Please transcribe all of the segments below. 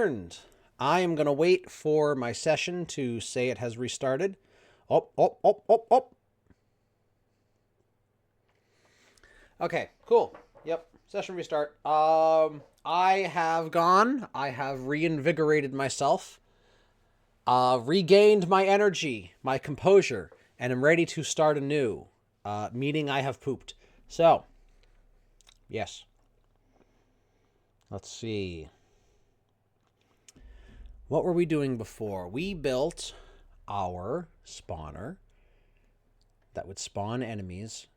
returned. I am going to wait for my session to say it has restarted. Oh, oh, oh, oh, oh. Okay, cool. Yep, session restart. I have reinvigorated myself, regained my energy, my composure, and am ready to start anew. Meaning I have pooped. So, yes. Let's see. What were we doing before? We built our spawner that would spawn enemies.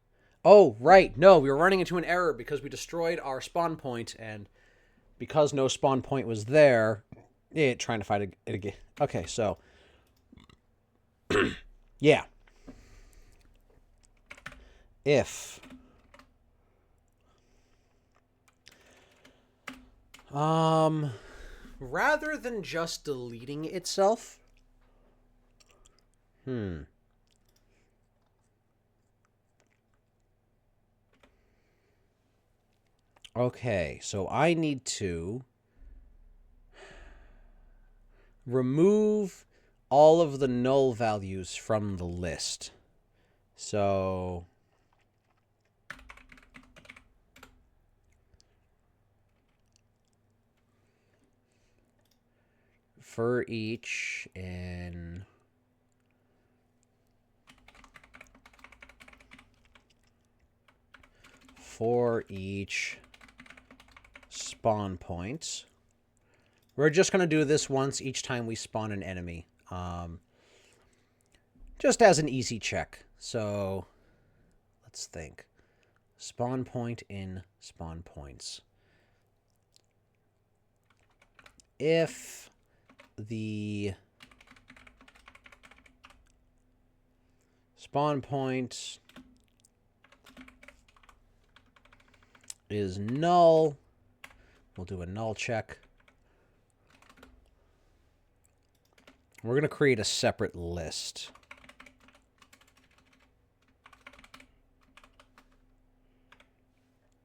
Oh, right. No, we were running into an error because we destroyed our spawn point, and because no spawn point was there, trying to fight it again. Okay, so yeah. If rather than just deleting itself, okay, so I need to remove all of the null values from the list. So for each in for each spawn point. We're just going to do this once each time we spawn an enemy. Just as an easy check. So let's think. Spawn point in spawn points. If the spawn point is null, we'll do a null check. We're going to create a separate list.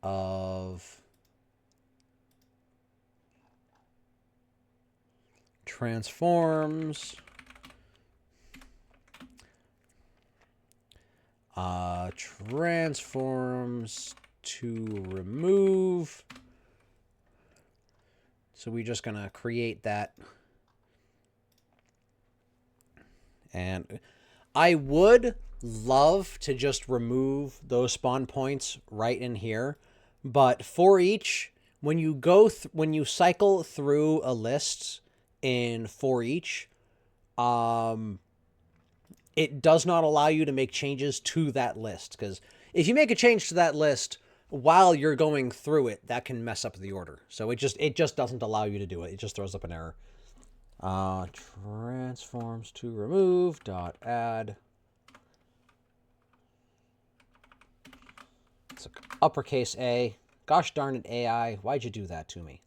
Of transforms, transforms to remove. So we're just going to create that. And I would love to just remove those spawn points right in here. But for each, when you go, when you cycle through a list in for each, it does not allow you to make changes to that list. Because if you make a change to that list while you're going through it, that can mess up the order. So it just doesn't allow you to do it. It just throws up an error. Transforms to remove dot add. It's uppercase A. Gosh darn it, AI. Why'd you do that to me?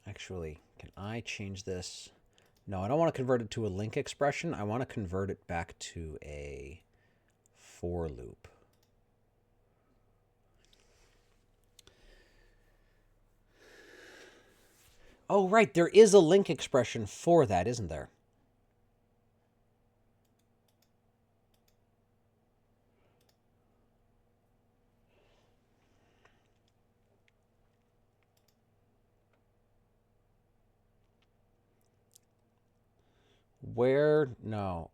Actually, can I change this? No, I don't want to convert it to a link expression. I want to convert it back to a for loop. Oh, right. There is a link expression for that, isn't there? Where? No.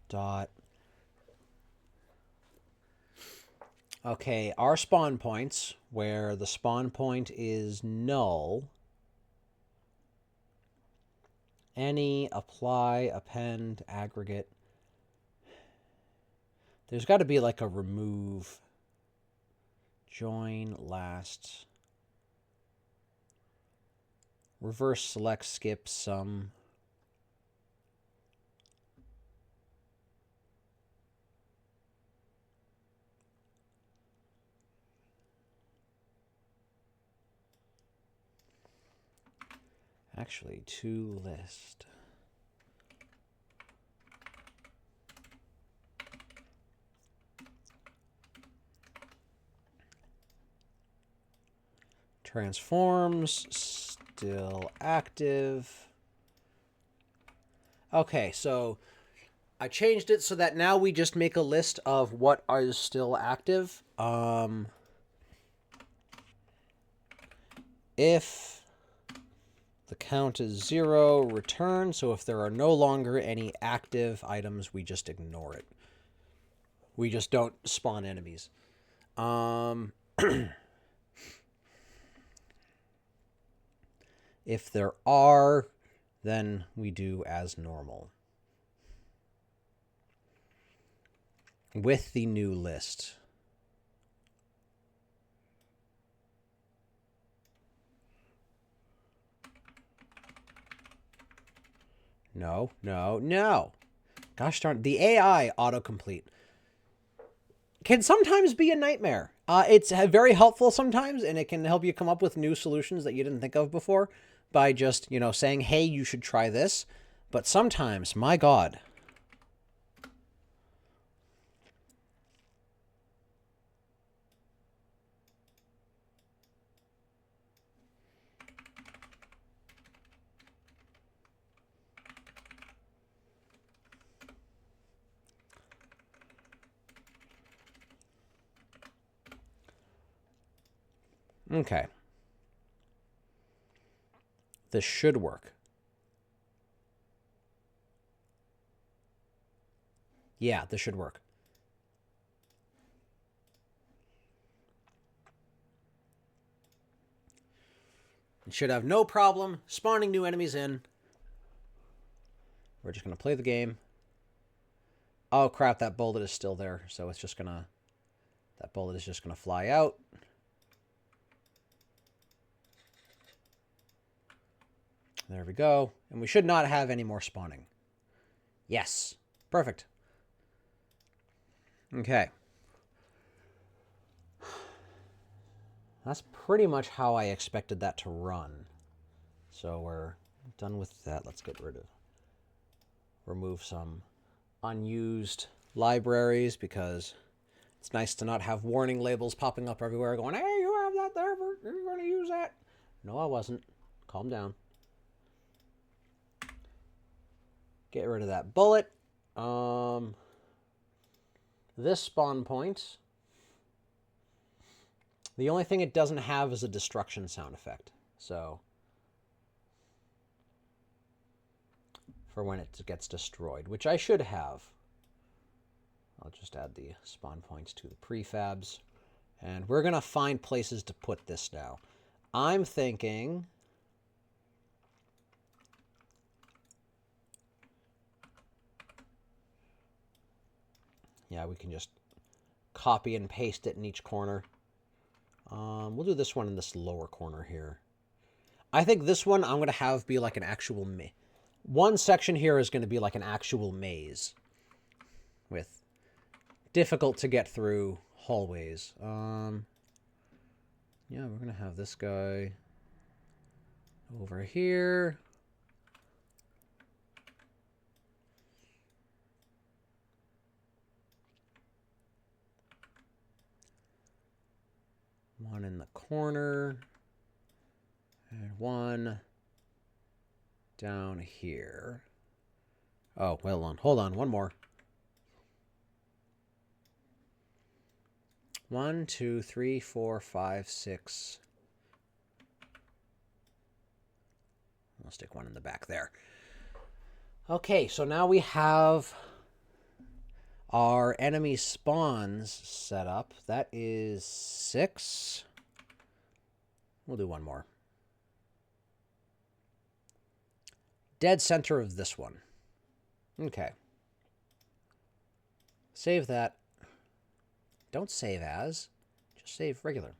Dot. Okay, our spawn points, where the spawn point is null. Any, apply, append, aggregate. There's got to be like a remove, join, last, reverse select, skip, sum. Actually, to list. Transforms, still active. Okay, so I changed it so that now we just make a list of what is still active. If the count is 0, return. So if there are no longer any active items, we just ignore it. We just don't spawn enemies. If there are, then we do as normal. With the new list. No, no, no. Gosh darn, the AI autocomplete can sometimes be a nightmare. It's very helpful sometimes, and it can help you come up with new solutions that you didn't think of before by just, saying, hey, you should try this. But sometimes, my God. Okay. This should work. Yeah, this should work. It should have no problem spawning new enemies in. We're just going to play the game. Oh, crap, that bullet is still there. So it's just going to... That bullet is just going to fly out. There we go. And we should not have any more spawning. Yes. Perfect. Okay. That's pretty much how I expected that to run. So we're done with that. Let's get rid of... Remove some unused libraries because it's nice to not have warning labels popping up everywhere going, hey, you have that there, you're going to use that. No, I wasn't. Calm down. Get rid of that bullet. This spawn point, the only thing it doesn't have is a destruction sound effect. So, for when it gets destroyed, which I should have. I'll just add the spawn points to the prefabs. And we're going to find places to put this now. I'm thinking... Yeah, we can just copy and paste it in each corner. We'll do this one in this lower corner here. I think this one I'm going to have be like an actual maze. One section here is going to be like an actual maze with difficult to get through hallways. Yeah, we're going to have this guy over here. One in the corner. And one down here. Oh, well, hold on. One more. 1, 2, 3, 4, 5, 6. I'll stick one in the back there. Okay, so now we have our enemy spawns set up. That is 6. We'll do one more. Dead center of this one. Okay. Save that. Don't save as. Just save regular.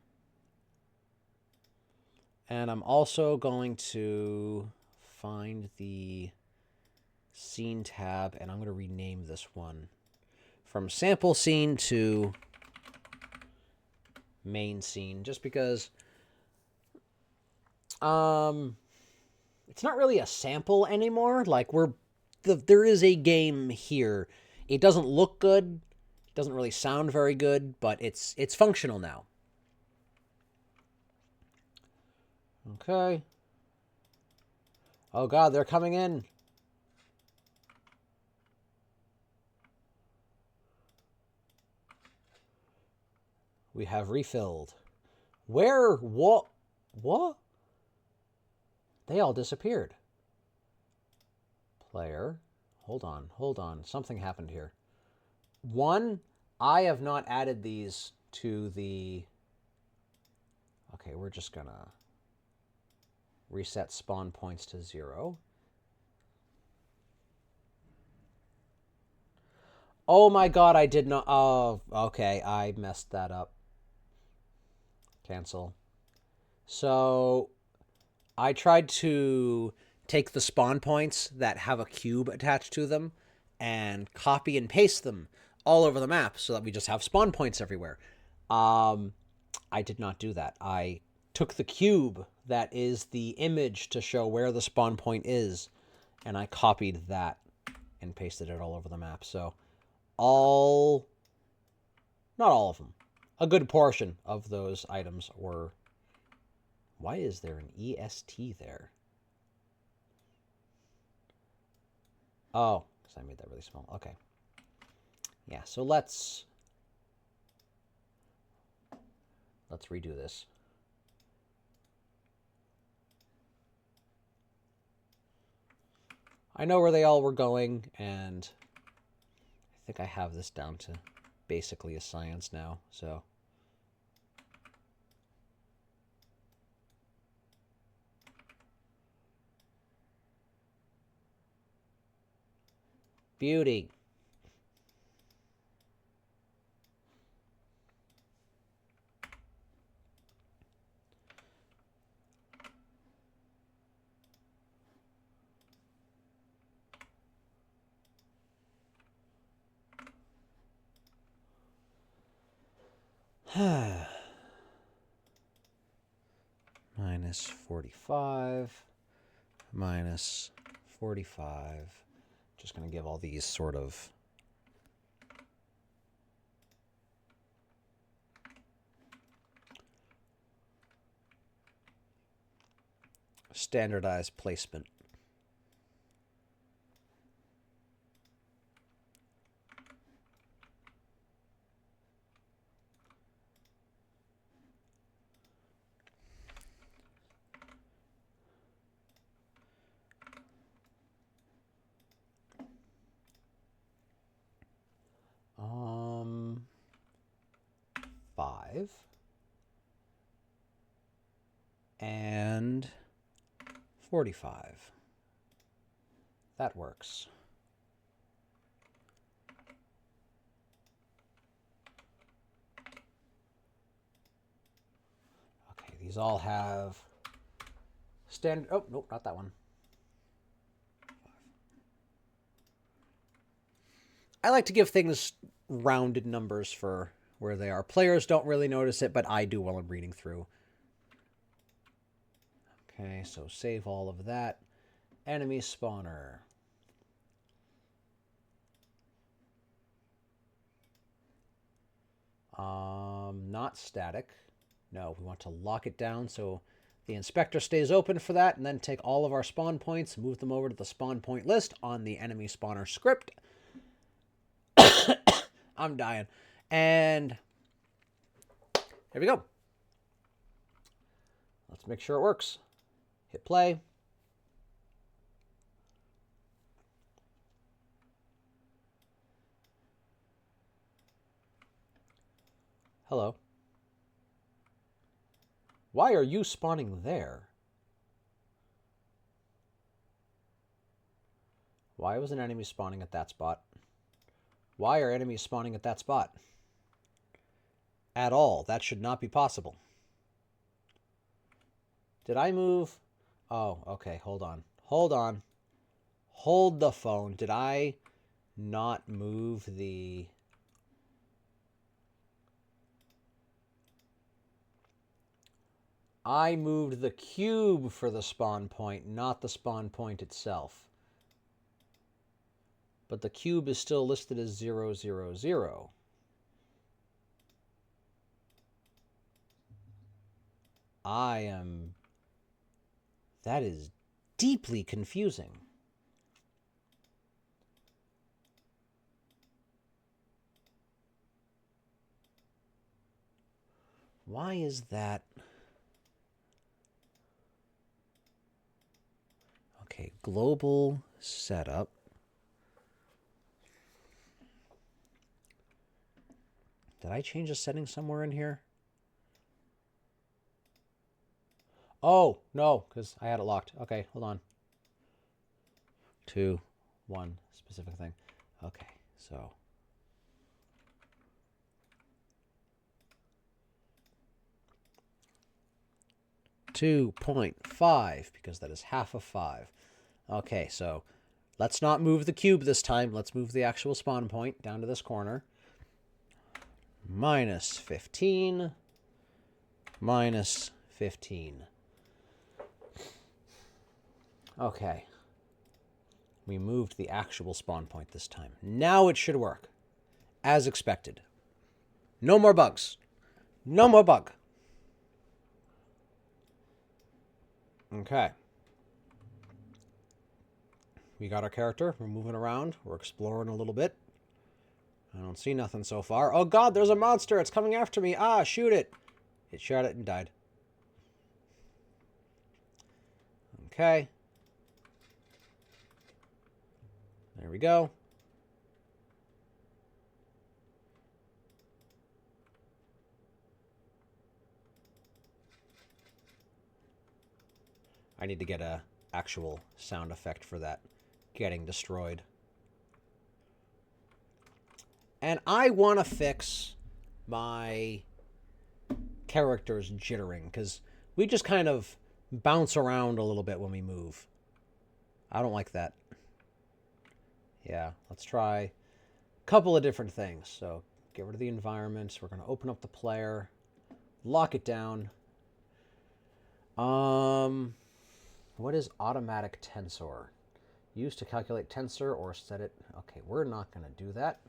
And I'm also going to find the scene tab, and I'm going to rename this one from sample scene to main scene, just because It's not really a sample anymore. Like, there is a game here. It doesn't look good. It doesn't really sound very good, but it's functional now. Okay. Oh god, they're coming in. We have refilled. Where? What? What? They all disappeared. Player. Hold on. Something happened here. One, I have not added these to the... Okay, we're just gonna reset spawn points to 0. Oh my god, I did not... Oh, okay, I messed that up. Cancel. So, I tried to take the spawn points that have a cube attached to them and copy and paste them all over the map so that we just have spawn points everywhere. I did not do that. I took the cube that is the image to show where the spawn point is, and I copied that and pasted it all over the map. So not all of them, a good portion of those items were... Why is there an EST there? Oh, because I made that really small. Okay. Yeah, so let's redo this. I know where they all were going, and I think I have this down to basically a science now, so... Beauty. Minus 45. Minus 45. Just going to give all these sort of standardized placement. Five. And 45. That works. Okay, these all have standard... Oh, nope, not that one. I like to give things rounded numbers for where they are. Players don't really notice it, but I do while I'm reading through. Okay, so save all of that. Enemy spawner. Not static. No, we want to lock it down so the inspector stays open for that, and then take all of our spawn points, move them over to the spawn point list on the enemy spawner script. I'm dying. And here we go. Let's make sure it works. Hit play. Hello. Why are you spawning there? Why was an enemy spawning at that spot? Why are enemies spawning at that spot? At all. That should not be possible. Did I move? Oh, okay. Hold on. Hold on. Hold the phone. Did I not move the... I moved the cube for the spawn point, not the spawn point itself. But the cube is still listed as 0, 0, 0. That is deeply confusing. Why is that? Okay, global setup. Did I change a setting somewhere in here? Oh, no, because I had it locked. Okay, hold on. 2, 1, specific thing. Okay, so. .5, because that is half of 5. Okay, so let's not move the cube this time. Let's move the actual spawn point down to this corner. Minus 15. Minus 15. Okay. We moved the actual spawn point this time. Now it should work. As expected. No more bugs. No more bug. Okay. We got our character. We're moving around. We're exploring a little bit. I don't see nothing so far. Oh god, there's a monster. It's coming after me. Ah, shoot it. It shot it and died. Okay. There we go. I need to get a actual sound effect for that getting destroyed. And I want to fix my character's jittering, because we just kind of bounce around a little bit when we move. I don't like that. Yeah, let's try a couple of different things. So get rid of the environment. We're going to open up the player, lock it down. What is automatic tensor? Used to calculate tensor or set it. Okay, we're not going to do that.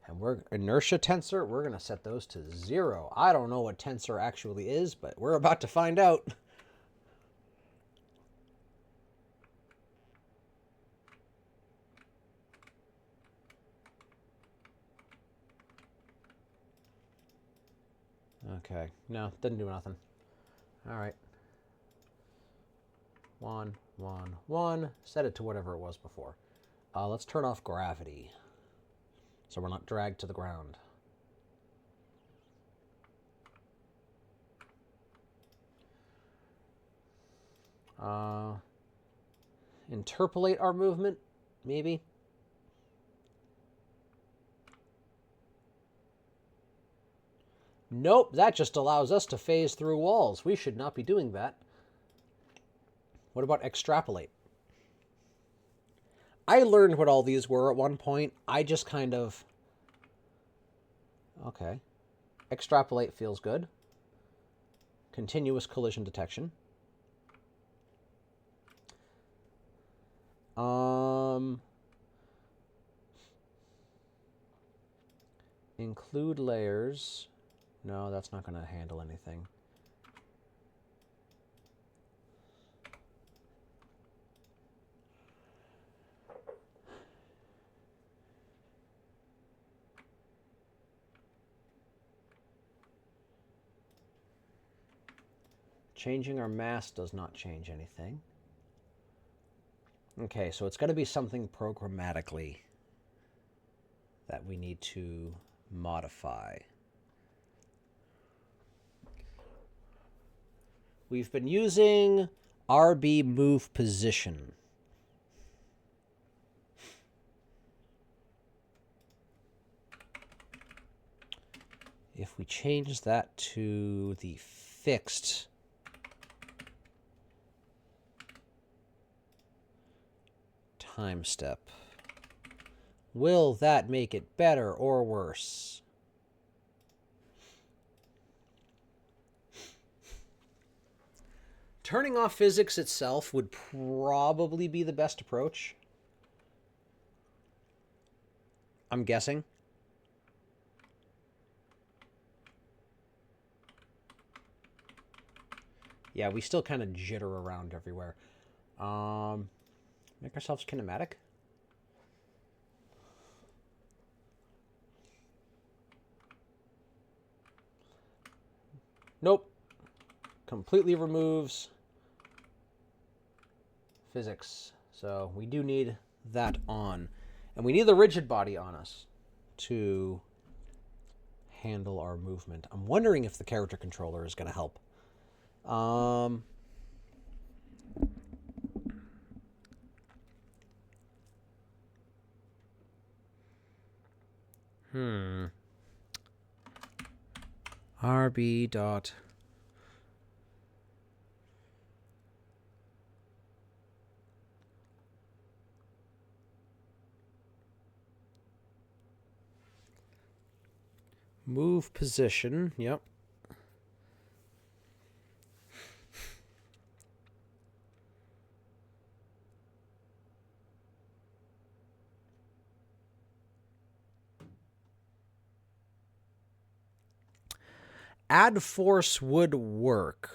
And we're inertia tensor, we're going to set those to 0. I don't know what tensor actually is, but we're about to find out. Okay, no, didn't do nothing. All right. 1, 1, 1. Set it to whatever it was before. Let's turn off gravity, so we're not dragged to the ground. Interpolate our movement, maybe. Nope, that just allows us to phase through walls. We should not be doing that. What about extrapolate? I learned what all these were at one point. I just kind of... Okay. Extrapolate feels good. Continuous collision detection. Include layers. No, that's not going to handle anything. Changing our mass does not change anything. Okay, so it's got to be something programmatically that we need to modify. We've been using RB move position. If we change that to the fixed time step, will that make it better or worse? Turning off physics itself would probably be the best approach. I'm guessing. Yeah, we still kind of jitter around everywhere. Make ourselves kinematic. Nope. Completely removes physics. So we do need that on. And we need the rigid body on us to handle our movement. I'm wondering if the character controller is going to help. RB dot move position. Yep. Add force would work,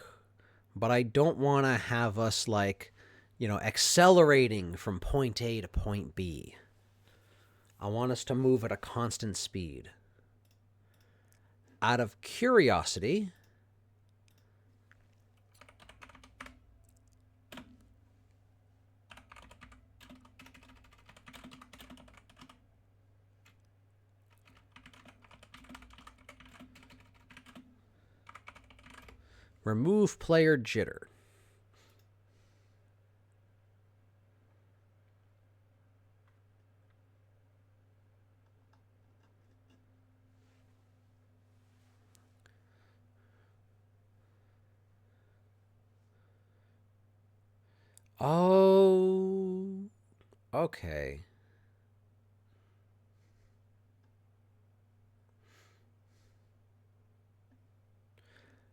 but I don't want to have us like, accelerating from point A to point B. I want us to move at a constant speed. Out of curiosity, remove player jitter. Oh, okay.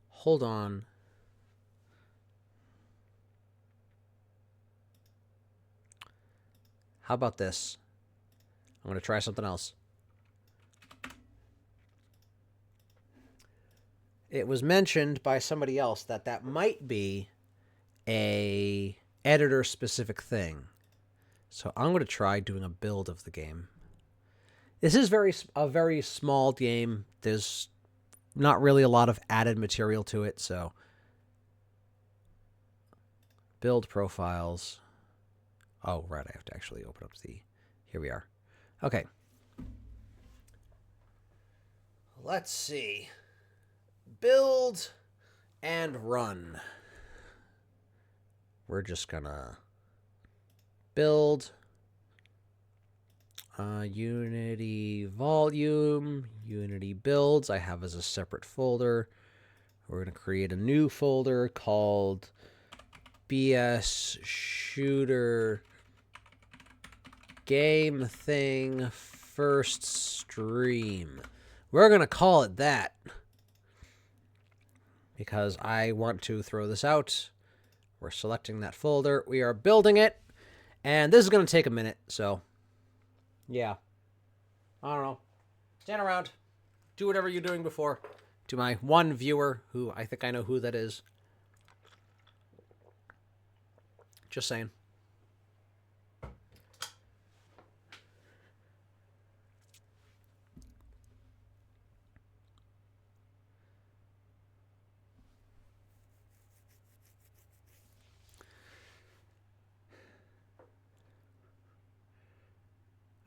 Hold on. How about this? I'm going to try something else. It was mentioned by somebody else that might be a editor-specific thing. So I'm going to try doing a build of the game. This is a very small game. There's not really a lot of added material to it, so build profiles. Oh, right, I have to actually open up the... Here we are. Okay. Let's see. Build and run. We're just gonna build Unity volume, Unity builds. I have as a separate folder. We're gonna create a new folder called BS Shooter Game Thing First Stream. We're gonna call it that because I want to throw this out. We're selecting that folder. We are building it. And this is going to take a minute, so yeah. I don't know. Stand around. Do whatever you're doing before. To my one viewer, who I think I know who that is. Just saying.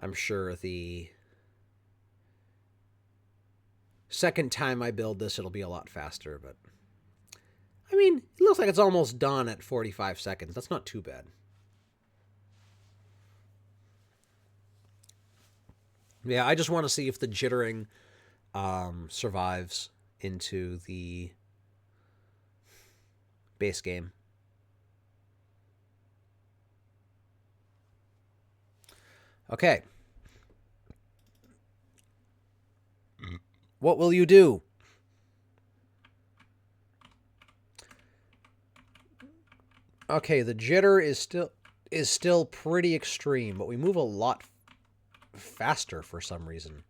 I'm sure the second time I build this, it'll be a lot faster, but... I mean, it looks like it's almost done at 45 seconds. That's not too bad. Yeah, I just want to see if the jittering survives into the base game. Okay. What will you do? Okay, the jitter is still pretty extreme, but we move a lot faster for some reason.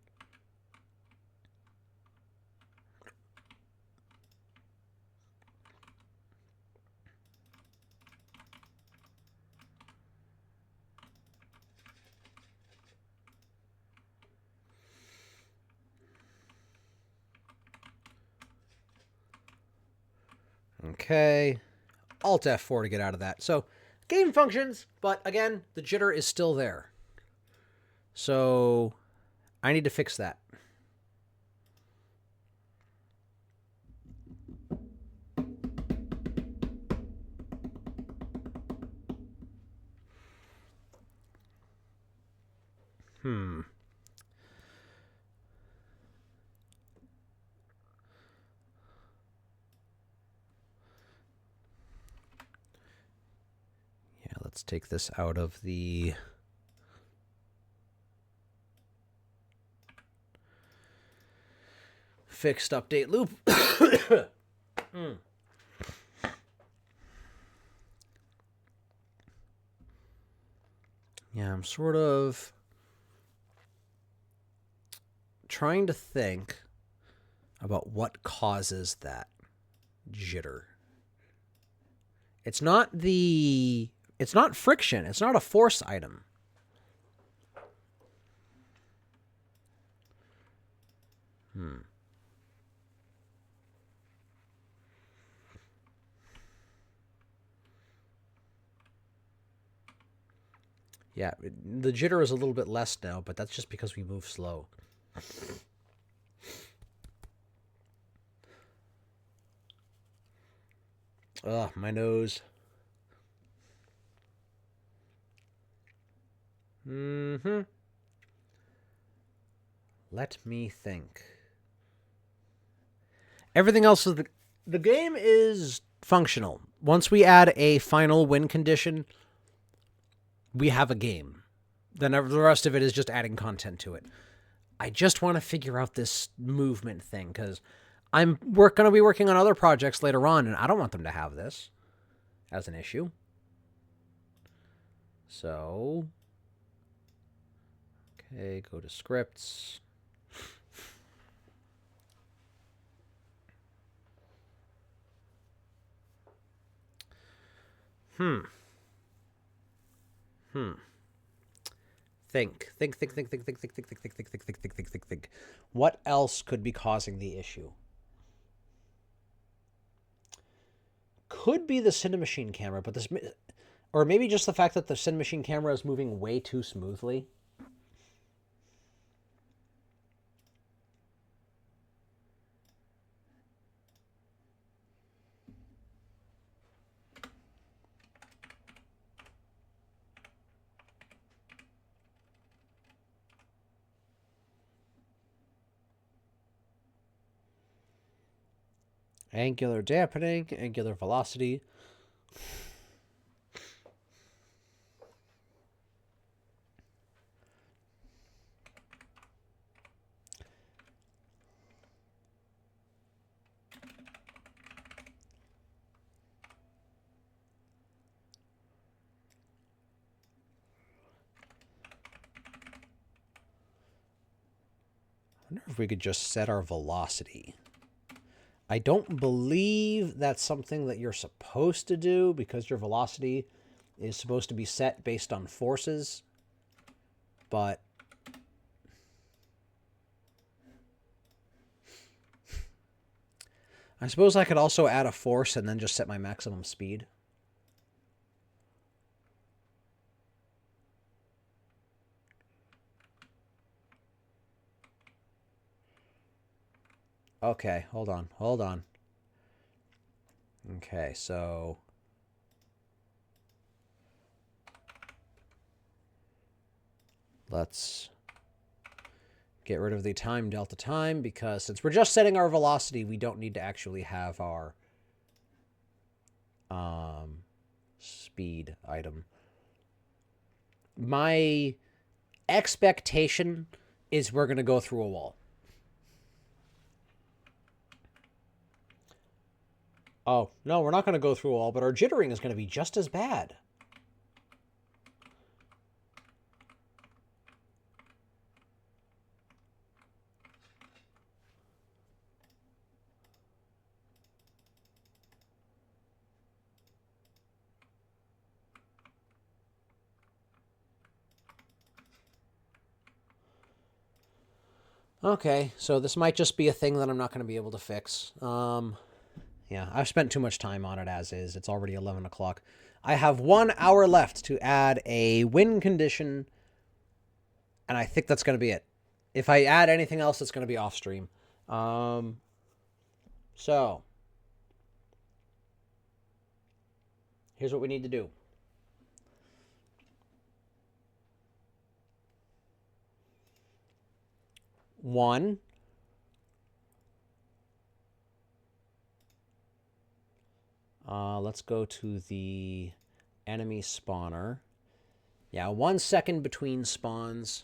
Okay. Alt F4 to get out of that. So, game functions, but again, the jitter is still there. So, I need to fix that. Yeah, let's take this out of the fixed update loop. Yeah, I'm sort of trying to think about what causes that jitter. It's not friction. It's not a force item. Yeah, the jitter is a little bit less now, but that's just because we move slow. Ugh, my nose. Let me think. Everything else is the game is functional. Once we add a final win condition, we have a game. Then the rest of it is just adding content to it. I just want to figure out this movement thing because I'm going to be working on other projects later on, and I don't want them to have this as an issue. So, okay, go to scripts. Think. What else could be causing the issue? Could be the Cinemachine camera, but or maybe just the fact that the Cinemachine camera is moving way too smoothly. Angular dampening, angular velocity. I wonder if we could just set our velocity. I don't believe that's something that you're supposed to do because your velocity is supposed to be set based on forces. But I suppose I could also add a force and then just set my maximum speed. Okay, hold on. Okay, so let's get rid of the time delta time because since we're just setting our velocity, we don't need to actually have our speed item. My expectation is we're going to go through a wall. Oh, no, we're not going to go through all, but our jittering is going to be just as bad. Okay, so this might just be a thing that I'm not going to be able to fix. Yeah, I've spent too much time on it as is. It's already 11 o'clock. I have 1 hour left to add a win condition, and I think that's going to be it. If I add anything else, it's going to be off stream. So, here's what we need to do. One, let's go to the enemy spawner. Yeah, 1 second between spawns.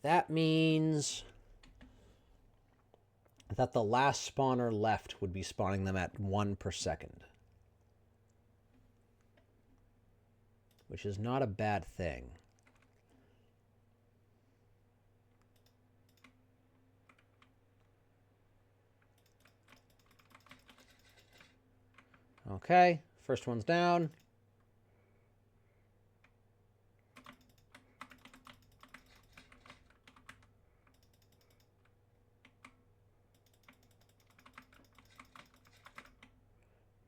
That means that the last spawner left would be spawning them at 1 per second, which is not a bad thing. Okay, first one's down.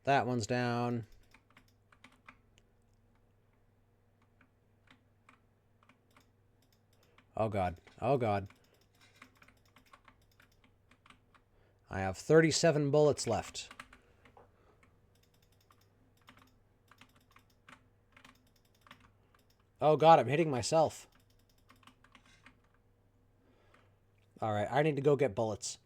That one's down. Oh god. Oh god. I have 37 bullets left. Oh god, I'm hitting myself. Alright, I need to go get bullets.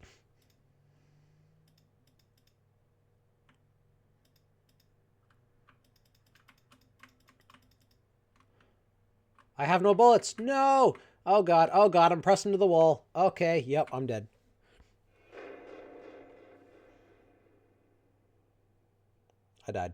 I have no bullets. No! Oh god, I'm pressing to the wall. Okay, yep, I'm dead. I died.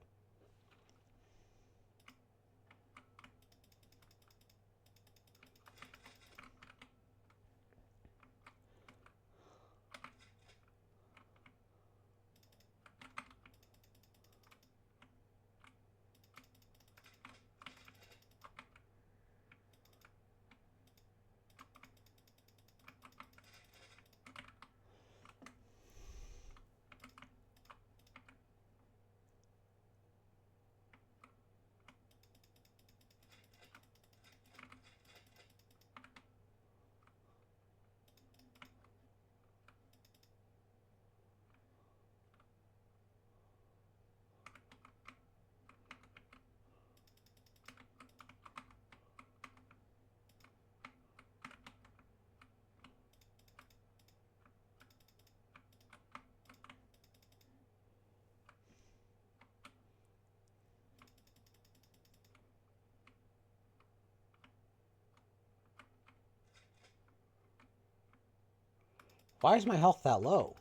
Why is my health that low?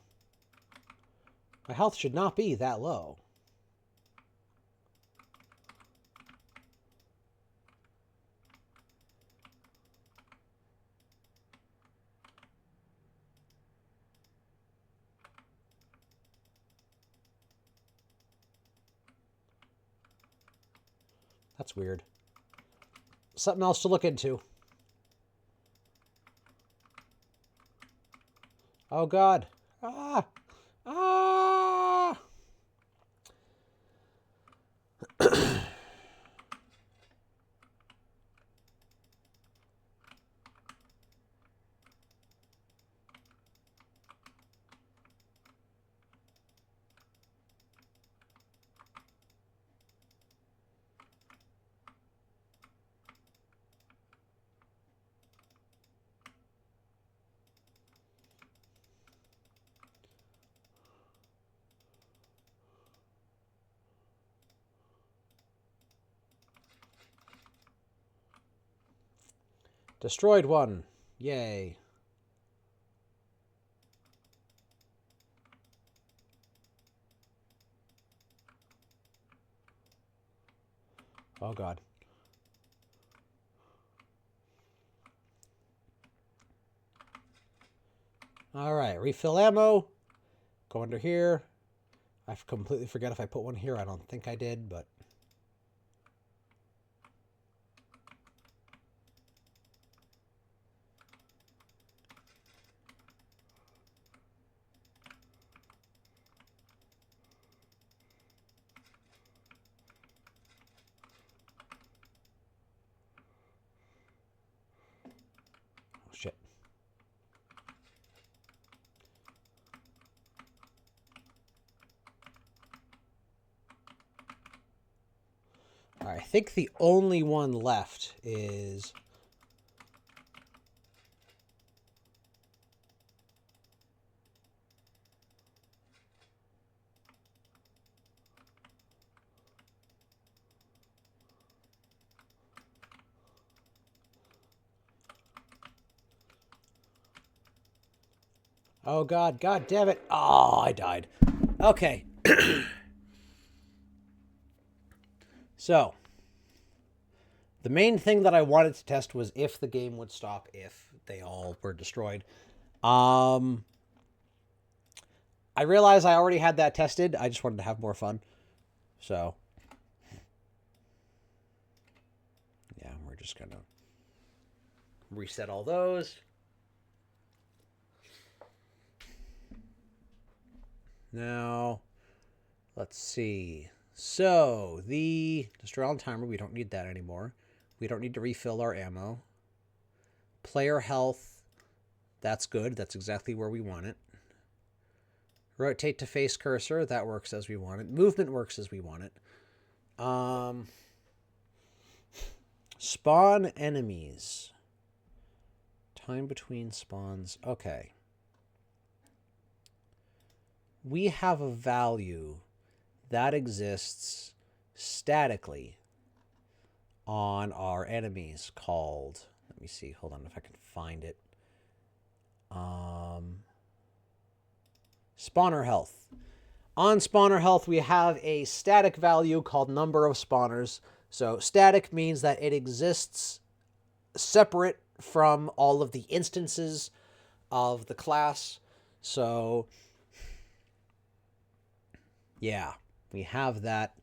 My health should not be that low. That's weird. Something else to look into. Oh god. Ah! Ah! Destroyed one. Yay. Oh, God. All right, refill ammo. Go under here. I completely forget if I put one here. I don't think I did, but... Oh, shit. All right, I think the only one left is... Oh, God. God damn it. Oh, I died. Okay. So, the main thing that I wanted to test was if the game would stop if they all were destroyed. I realized I already had that tested. I just wanted to have more fun. So, yeah, we're just going to reset all those. Now, let's see. So, the destroy all timer, we don't need that anymore. We don't need to refill our ammo. Player health, that's good. That's exactly where we want it. Rotate to face cursor, that works as we want it. Movement works as we want it. Spawn enemies. Time between spawns. Okay. We have a value that exists statically on our enemies called, let me see, hold on if I can find it. Spawner health. On spawner health, we have a static value called number of spawners. So static means that it exists separate from all of the instances of the class. So, yeah, we have that.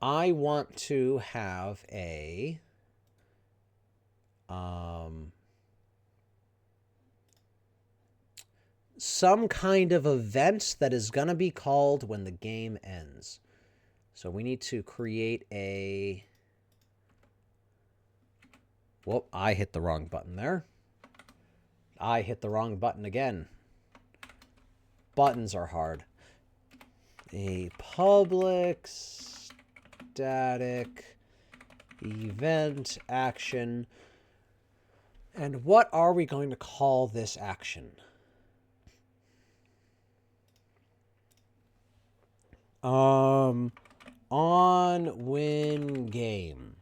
I want to have a some kind of event that is going to be called when the game ends. So we need to create a... Whoop, I hit the wrong button there. I hit the wrong button again. Buttons are hard. A public static event action. And what are we going to call this action? On win game.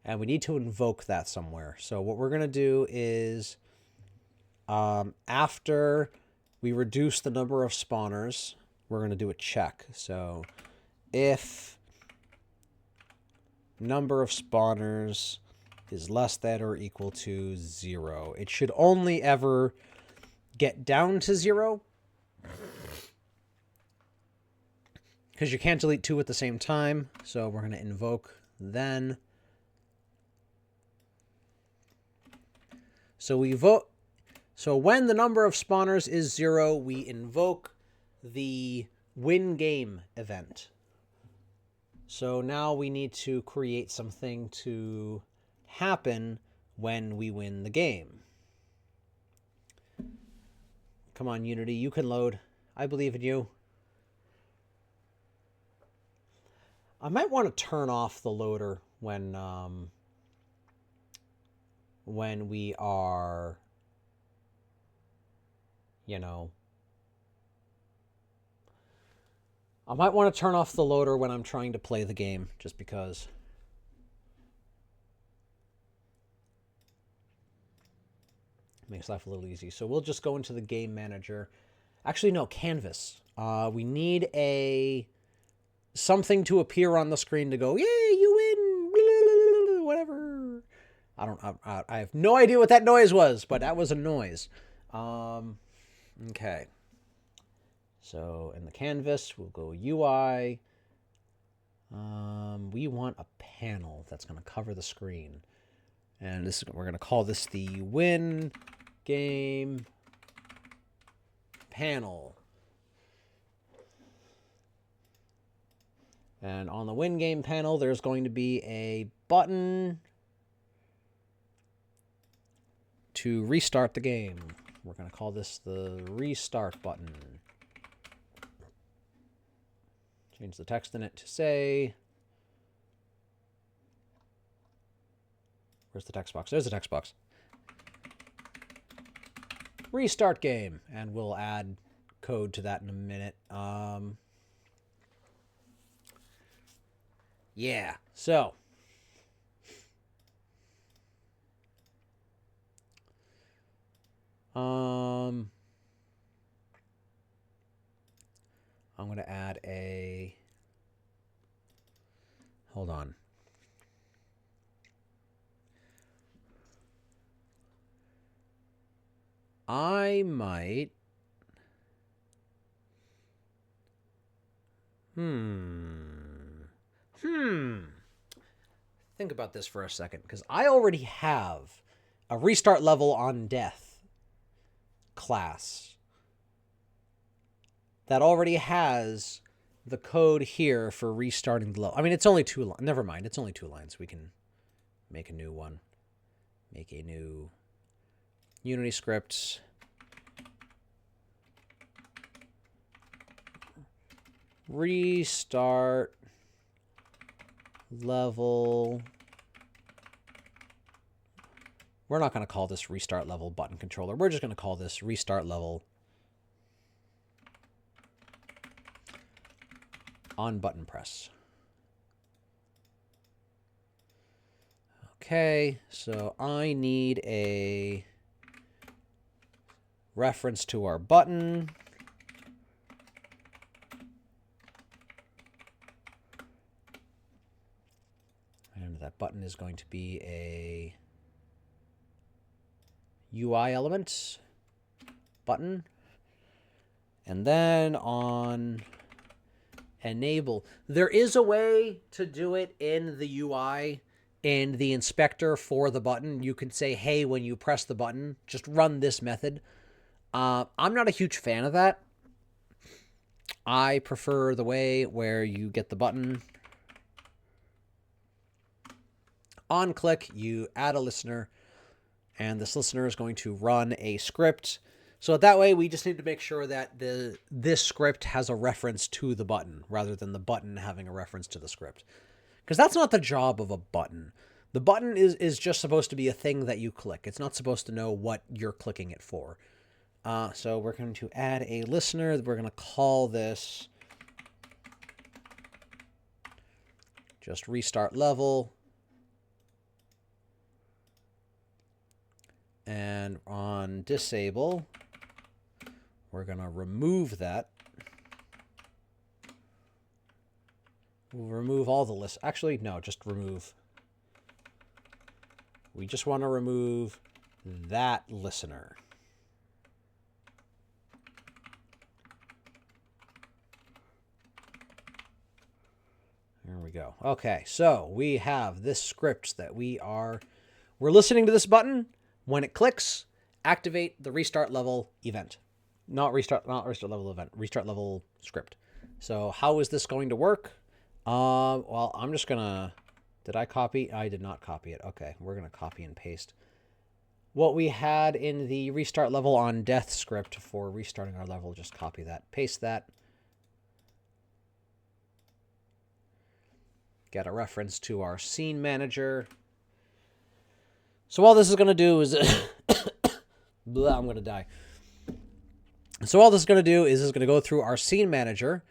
And we need to invoke that somewhere. So what we're going to do is after we reduce the number of spawners, we're going to do a check. So if number of spawners is less than or equal to 0, it should only ever get down to 0. Because you can't delete 2 at the same time. So we're going to invoke then. So we vote. So when the number of spawners is 0, we invoke the win game event. So now we need to create something to happen when we win the game. Come on, Unity, you can load. I believe in you. I might want to turn off the loader when we are, you know, I might want to turn off the loader when I'm trying to play the game, just because. Makes life a little easy. So we'll just go into the game manager. Actually, no, canvas. We need a something to appear on the screen to go, yay, you win, whatever. I have no idea what that noise was, but that was a noise. Okay. So in the canvas, we'll go UI. We want a panel that's going to cover the screen. And we're going to call this the win game panel. And on the win game panel, there's going to be a button to restart the game. We're going to call this the restart button. Change the text in it to say... Where's the text box? There's the text box. Restart game. And we'll add code to that in a minute. Yeah, so... I'm going to add a... Hold on. I might... Think about this for a second, because I already have a restart level on death class that already has the code here for restarting the level. I mean, it's only 2 lines. Never mind, it's only 2 lines. We can make a new one. Make a new Unity script. Restart level. We're not going to call this restart level button controller. We're just going to call this restart level on button press. Okay, so I need a reference to our button. And that button is going to be a UI element button. And then on enable, there is a way to do it in the UI. In the inspector for the button, you can say, hey, when you press the button, just run this method. I'm not a huge fan of that. I prefer the way where you get the button. On click, you add a listener, and this listener is going to run a script. So that way, we just need to make sure that this script has a reference to the button, rather than the button having a reference to the script. Because that's not the job of a button. The button is just supposed to be a thing that you click. It's not supposed to know what you're clicking it for. So we're going to add a listener. We're going to call this just restart level. And on disable, we're going to remove that. We'll remove all the lists. Actually, no, just remove. We just want to remove that listener. There we go. Okay, so we have this script that we're listening to this button. When it clicks, activate the restart level event. Not restart level event, restart level script. So how is this going to work? Well, I'm just gonna, did I copy? I did not copy it. Okay, we're gonna copy and paste what we had in the restart level on death script for restarting our level. Just copy that, paste that. Get a reference to our scene manager. So all this is gonna do is, blah, I'm gonna die. So all this is gonna do is gonna go through our scene manager,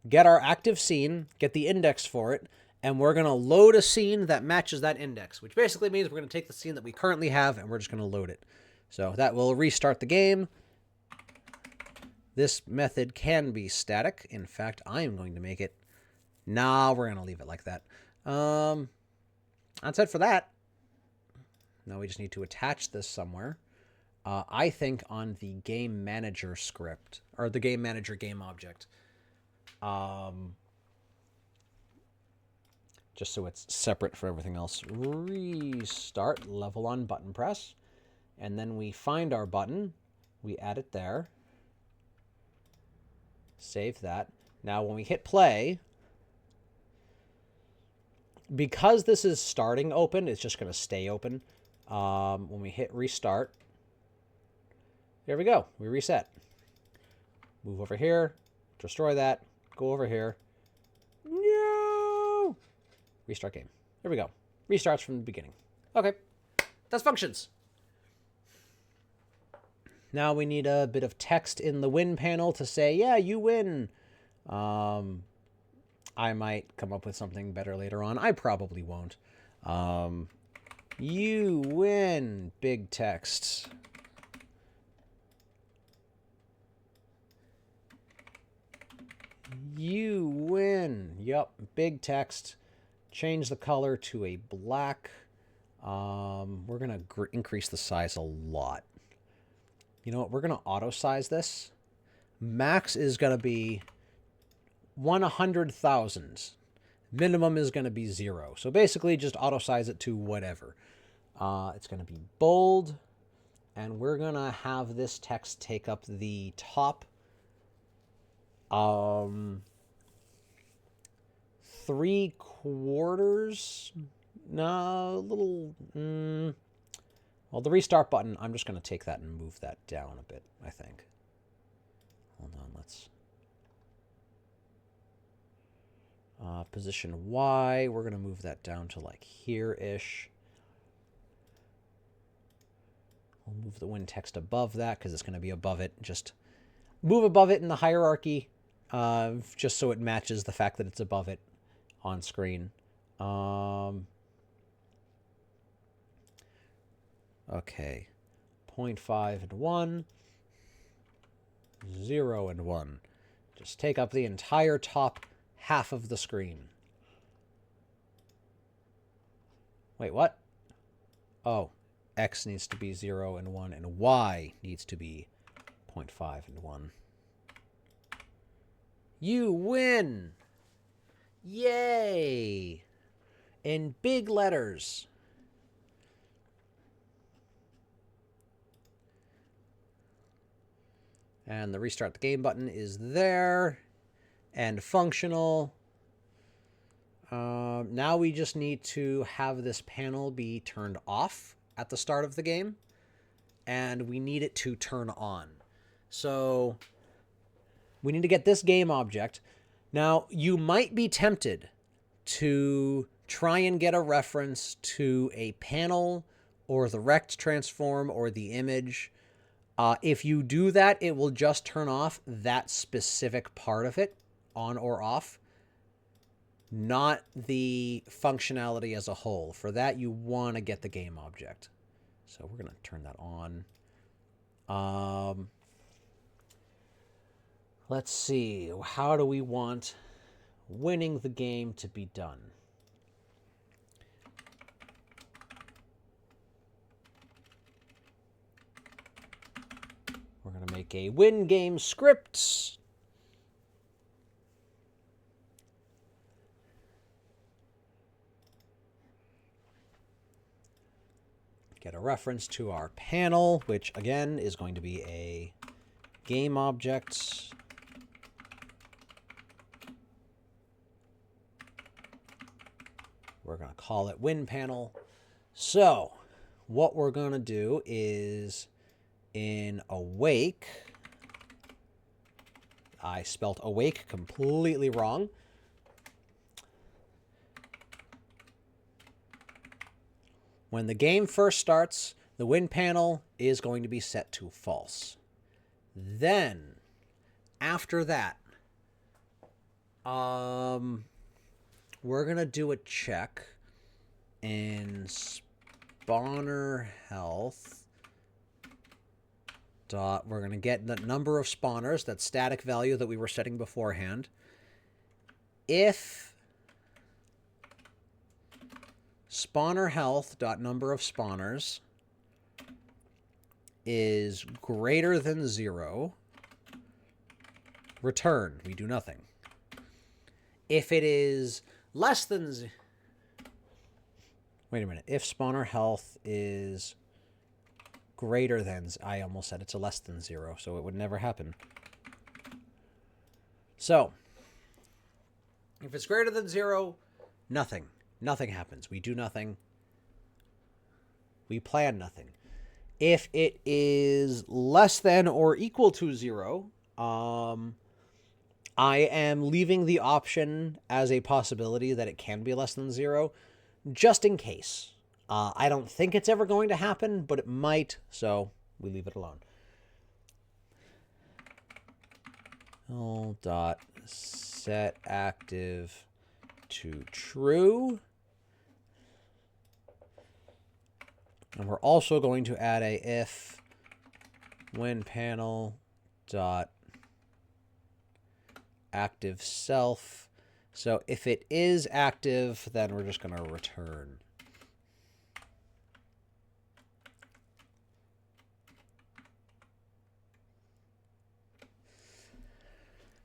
get our active scene, get the index for it, and we're going to load a scene that matches that index, which basically means we're going to take the scene that we currently have and we're just going to load it. So that will restart the game. This method can be static. In fact, I am going to make it Nah, we're going to leave it like that. That's it for that. Now we just need to attach this somewhere. I think on the game manager script, or the game manager game object. Just so it's separate for everything else. Restart, level on button press. And then we find our button. We add it there. Save that. Now when we hit play, because this is starting open, it's just going to stay open. When we hit restart, there we go. We reset. Move over here. Destroy that. Go over here. No! Restart game. There we go. Restarts from the beginning. Okay. That's functions. Now we need a bit of text in the win panel to say, yeah, you win. I might come up with something better later on. I probably won't. You win. Big text. You win. Yup. Big text. Change the color to a black. We're going to increase the size a lot. You know what? We're going to auto size this. Max is going to be 100,000. Minimum is going to be 0. So basically just auto size it to whatever. It's going to be bold. And we're going to have this text take up the top 3/4. No, a little. Well, the restart button, I'm just going to take that and move that down a bit, I think. Hold on, let's. Position Y, we're going to move that down to like here-ish. We'll move the win text above that because it's going to be above it. Just move above it in the hierarchy, just so it matches the fact that it's above it on screen. Okay. 0.5 and 1. 0 and 1. Just take up the entire top half of the screen. Wait, what? Oh, X needs to be 0 and 1, and Y needs to be 0.5 and 1. You win! Yay! In big letters. And the restart the game button is there and functional. Now we just need to have this panel be turned off at the start of the game, and we need it to turn on. So we need to get this game object. Now, you might be tempted to try and get a reference to a panel or the rect transform or the image. If you do that, it will just turn off that specific part of it, on or off, not the functionality as a whole. For that, you want to get the game object. So we're going to turn that on. Let's see. How do we want winning the game to be done? We're going to make a win game script. Get a reference to our panel, which again is going to be a game object. We're going to call it win panel. So what we're going to do is in awake, I spelt awake completely wrong. When the game first starts, the win panel is going to be set to false. Then, after that, we're going to do a check in spawner health. We're going to get the number of spawners, that static value that we were setting beforehand. If spawner health dot number of spawners is greater than 0, return. We do nothing. If it is less than... Wait a minute. If spawner health is greater than... I almost said it's a less than 0, so it would never happen. So, if it's greater than 0, nothing. Nothing happens. We do nothing. We plan nothing. If it is less than or equal to 0, I am leaving the option as a possibility that it can be less than 0, just in case. I don't think it's ever going to happen, but it might, so we leave it alone. Set active to true. And we're also going to add a if when panel dot active self. So if it is active, then we're just going to return.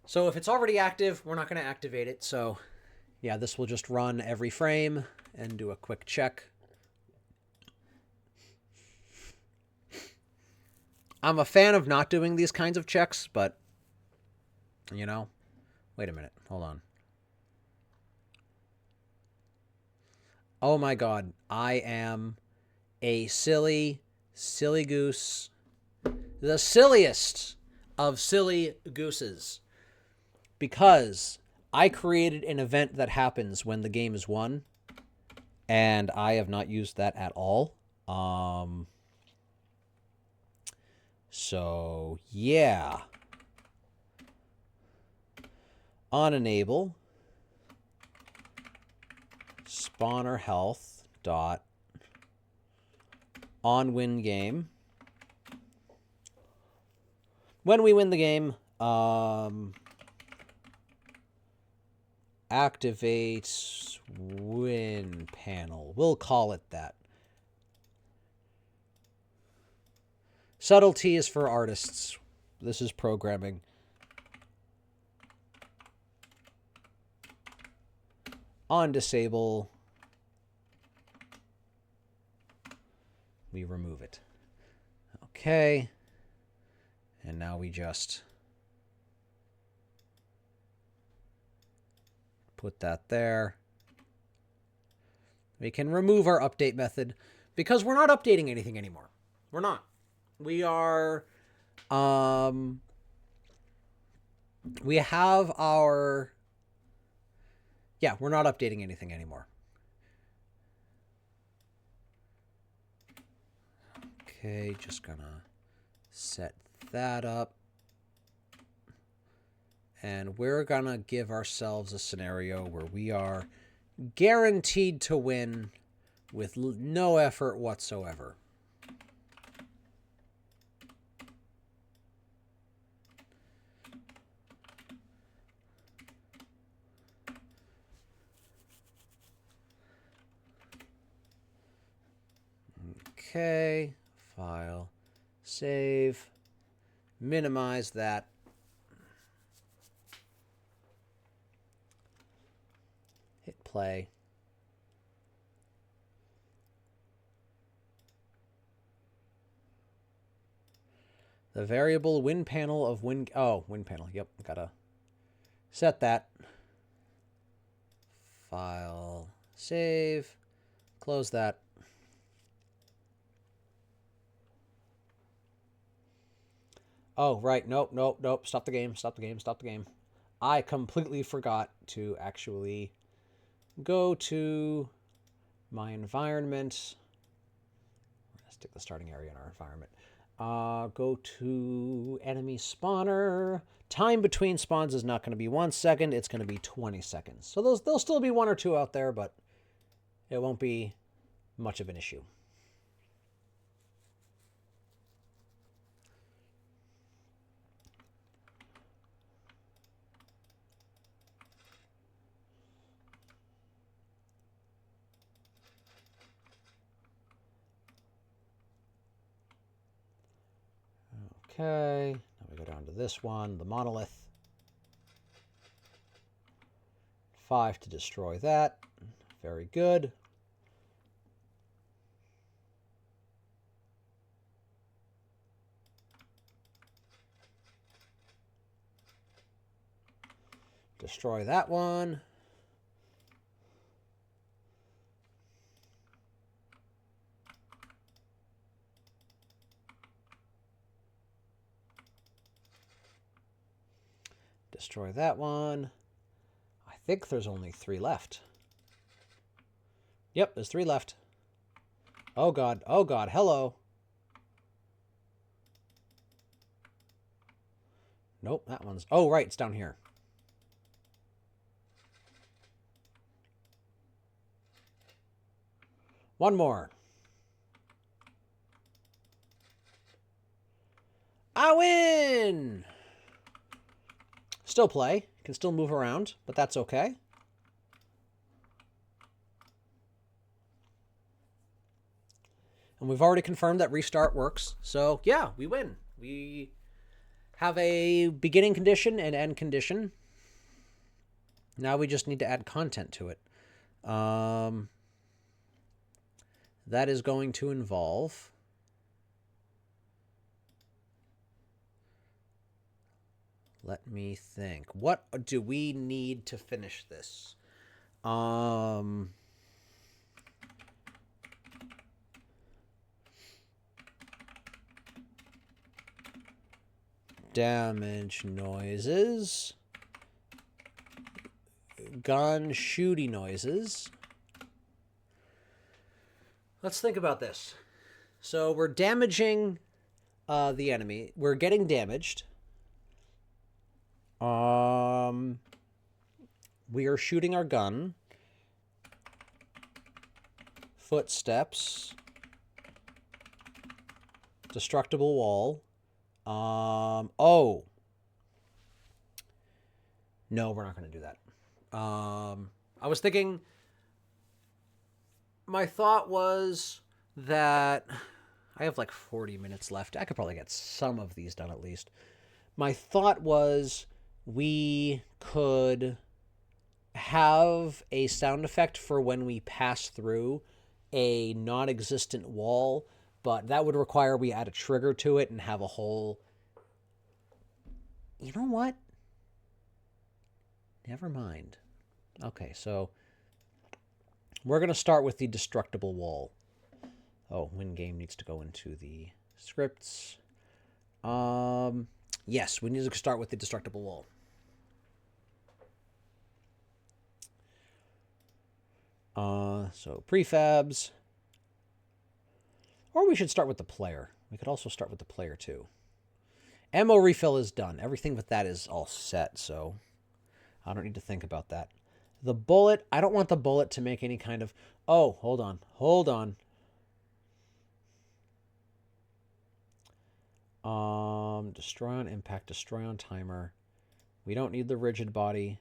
So if it's already active, we're not going to activate it. So yeah, this will just run every frame and do a quick check. I'm a fan of not doing these kinds of checks, but, you know, wait a minute. Hold on. Oh my God. I am a silly goose. The silliest of silly gooses. Because I created an event that happens when the game is won, and I have not used that at all. So, yeah. On enable, spawner health dot on win game. When we win the game, activate win panel. We'll call it that. Subtlety is for artists. This is programming. On disable, we remove it. Okay. And now we just put that there. We can remove our update method because we're not updating anything anymore. We're not. We are, we have our, yeah, we're not updating anything anymore. Okay, just gonna set that up. And we're gonna give ourselves a scenario where we are guaranteed to win with no effort whatsoever. Okay, file, save, minimize that. Hit play. The variable win panel of win. Oh, win panel. Yep, gotta set that. File, save, close that. Oh, right. Nope. Stop the game. I completely forgot to actually go to my environment. Let's take the starting area in our environment. Go to enemy spawner. Time between spawns is not going to be 1 second. It's going to be 20 seconds. So there'll still be 1 or 2 out there, but it won't be much of an issue. Okay. Now we go down to this one, the monolith. 5 to destroy that. Very good. Destroy that one. Destroy that one. I think there's only 3 left. Yep, there's 3 left. Oh god, hello. Nope, that one's... Oh, right, it's down here. One more. I win! Still play. Can still move around, but that's okay. And we've already confirmed that restart works. So, yeah, we win. We have a beginning condition and end condition. Now we just need to add content to it. That is going to involve... Let me think. What do we need to finish this? Damage noises. Gun shooty noises. Let's think about this. So we're damaging the enemy. We're getting damaged. We are shooting our gun. Footsteps. Destructible wall. Oh. No, we're not going to do that. I was thinking... My thought was that... I have like 40 minutes left. I could probably get some of these done at least. My thought was we could have a sound effect for when we pass through a non-existent wall, but that would require we add a trigger to it and have a whole... You know what? Never mind. Okay, so we're going to start with the destructible wall. Oh, win game needs to go into the scripts. Yes, we need to start with the destructible wall. So prefabs. Or we should start with the player. We could also start with the player too. Ammo refill is done. Everything with that is all set, so I don't need to think about that. The bullet, I don't want the bullet to make any kind of... Oh, hold on. Hold on. Destroy on impact, destroy on timer. We don't need the rigid body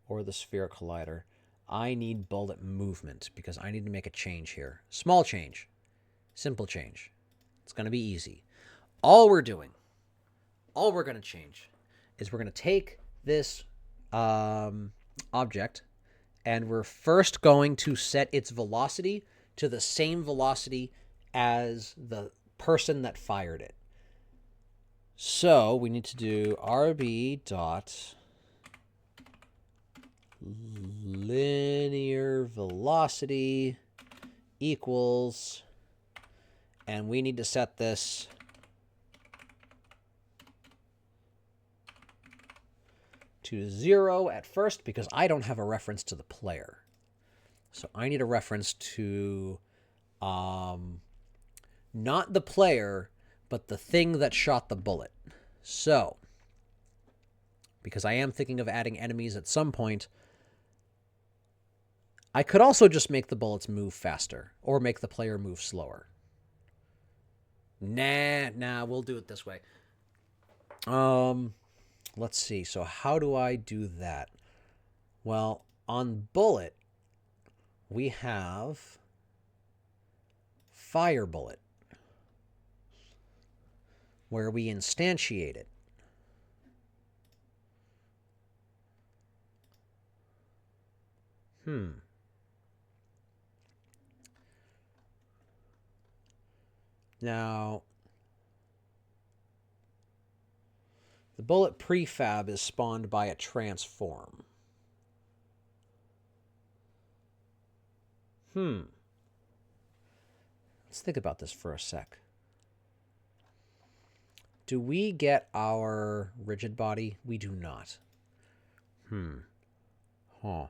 or the sphere collider. I need bullet movement because I need to make a change here. Small change. Simple change. It's going to be easy. All we're going to change is we're going to take this object and we're first going to set its velocity to the same velocity as the person that fired it. So we need to do RB dot linear velocity equals, and we need to set this to 0 at first because I don't have a reference to the player. So I need a reference to not the player, but the thing that shot the bullet. So, because I am thinking of adding enemies at some point, I could also just make the bullets move faster or make the player move slower. Nah, we'll do it this way. Let's see. So how do I do that? Well, on bullet, we have fire bullet. where we instantiate it. Now, the bullet prefab is spawned by a transform. Let's think about this for a sec. Do we get our rigid body? We do not. I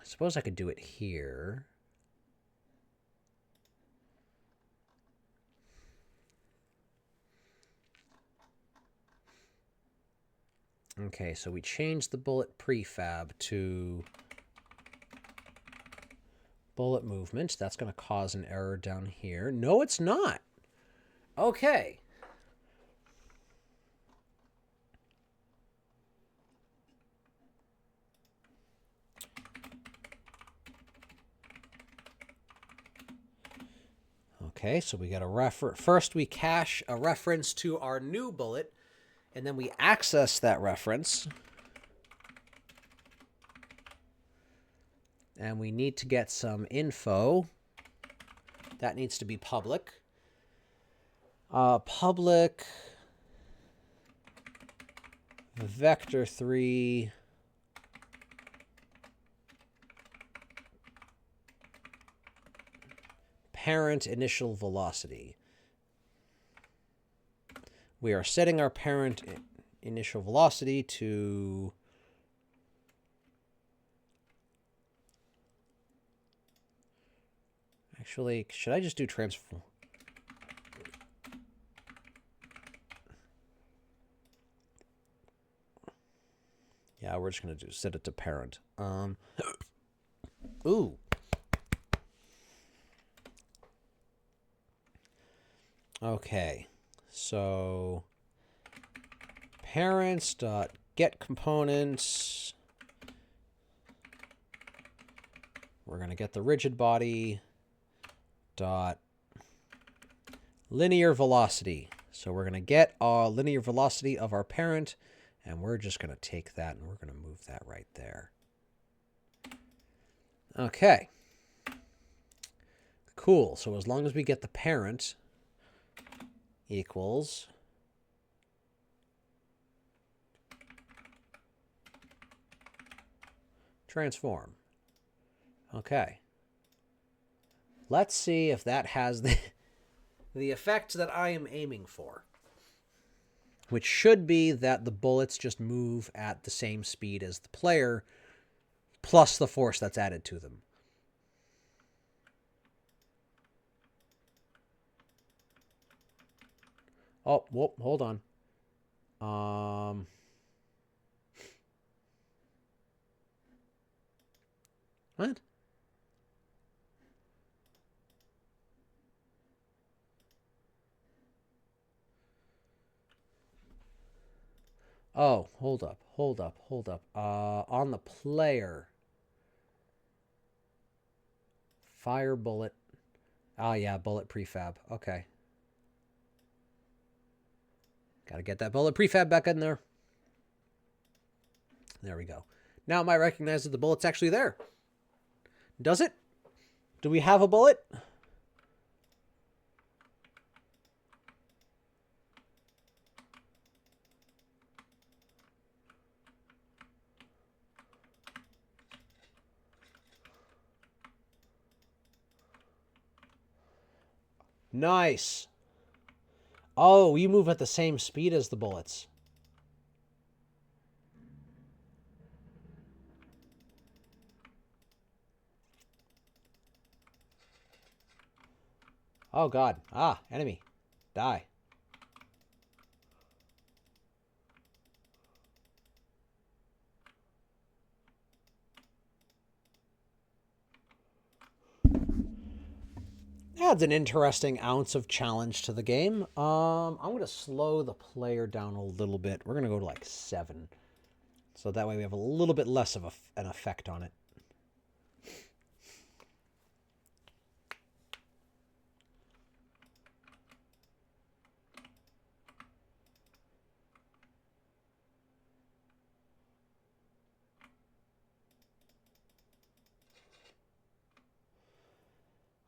suppose I could do it here. Okay, so we changed the bullet prefab to bullet movement. That's going to cause an error down here. No, it's not. Okay. Okay, so we got a reference. First, we cache a reference to our new bullet, and then we access that reference. And we need to get some info. That needs to be public. Public vector3 parent initial velocity. We are setting our parent initial velocity to actually, should I just do transform? Yeah, we're just going to set it to parent. Ooh. Okay. So parents.get components. We're going to get the rigid body dot linear velocity. So we're going to get our linear velocity of our parent, and we're just going to take that and we're going to move that right there. Okay. Cool. So as long as we get the parent equals transform. Okay. Let's see if that has the effect that I am aiming for, which should be that the bullets just move at the same speed as the player, plus the force that's added to them. Oh, whoa, hold on. What? Oh, hold up. On the player. Fire bullet. Ah, yeah, bullet prefab. Okay. Got to get that bullet prefab back in there. There we go. Now it might recognize that the bullet's actually there. Does it? Do we have a bullet? Nice. Oh, you move at the same speed as the bullets. Oh, God. Ah, enemy. Die. Adds an interesting ounce of challenge to the game. I'm going to slow the player down a little bit. We're going to go to like 7. So that way we have a little bit less of an effect on it.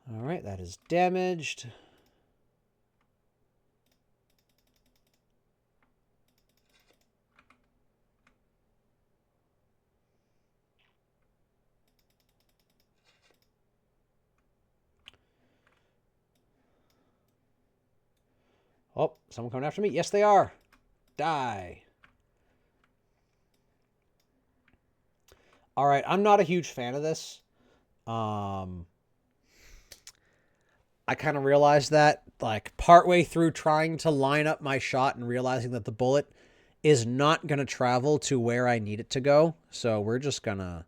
All right, that is damaged. Oh, someone coming after me? Yes, they are. Die. All right, I'm not a huge fan of this. I kind of realized that, like, partway through trying to line up my shot and realizing that the bullet is not going to travel to where I need it to go. So we're just going to...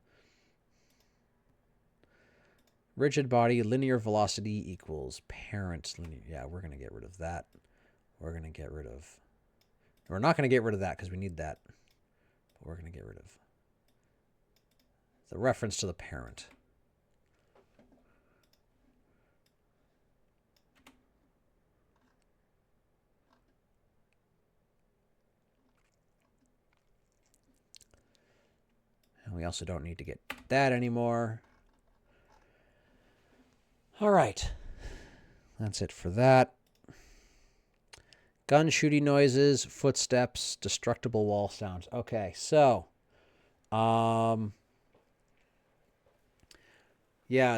Rigid body, linear velocity equals parent linear. Yeah, we're going to get rid of that. We're going to get rid of... We're not going to get rid of that because we need that. But we're going to get rid of the reference to the parent. And we also don't need to get that anymore. All right. That's it for that. Gun shooting noises, footsteps, destructible wall sounds. Okay, so... yeah,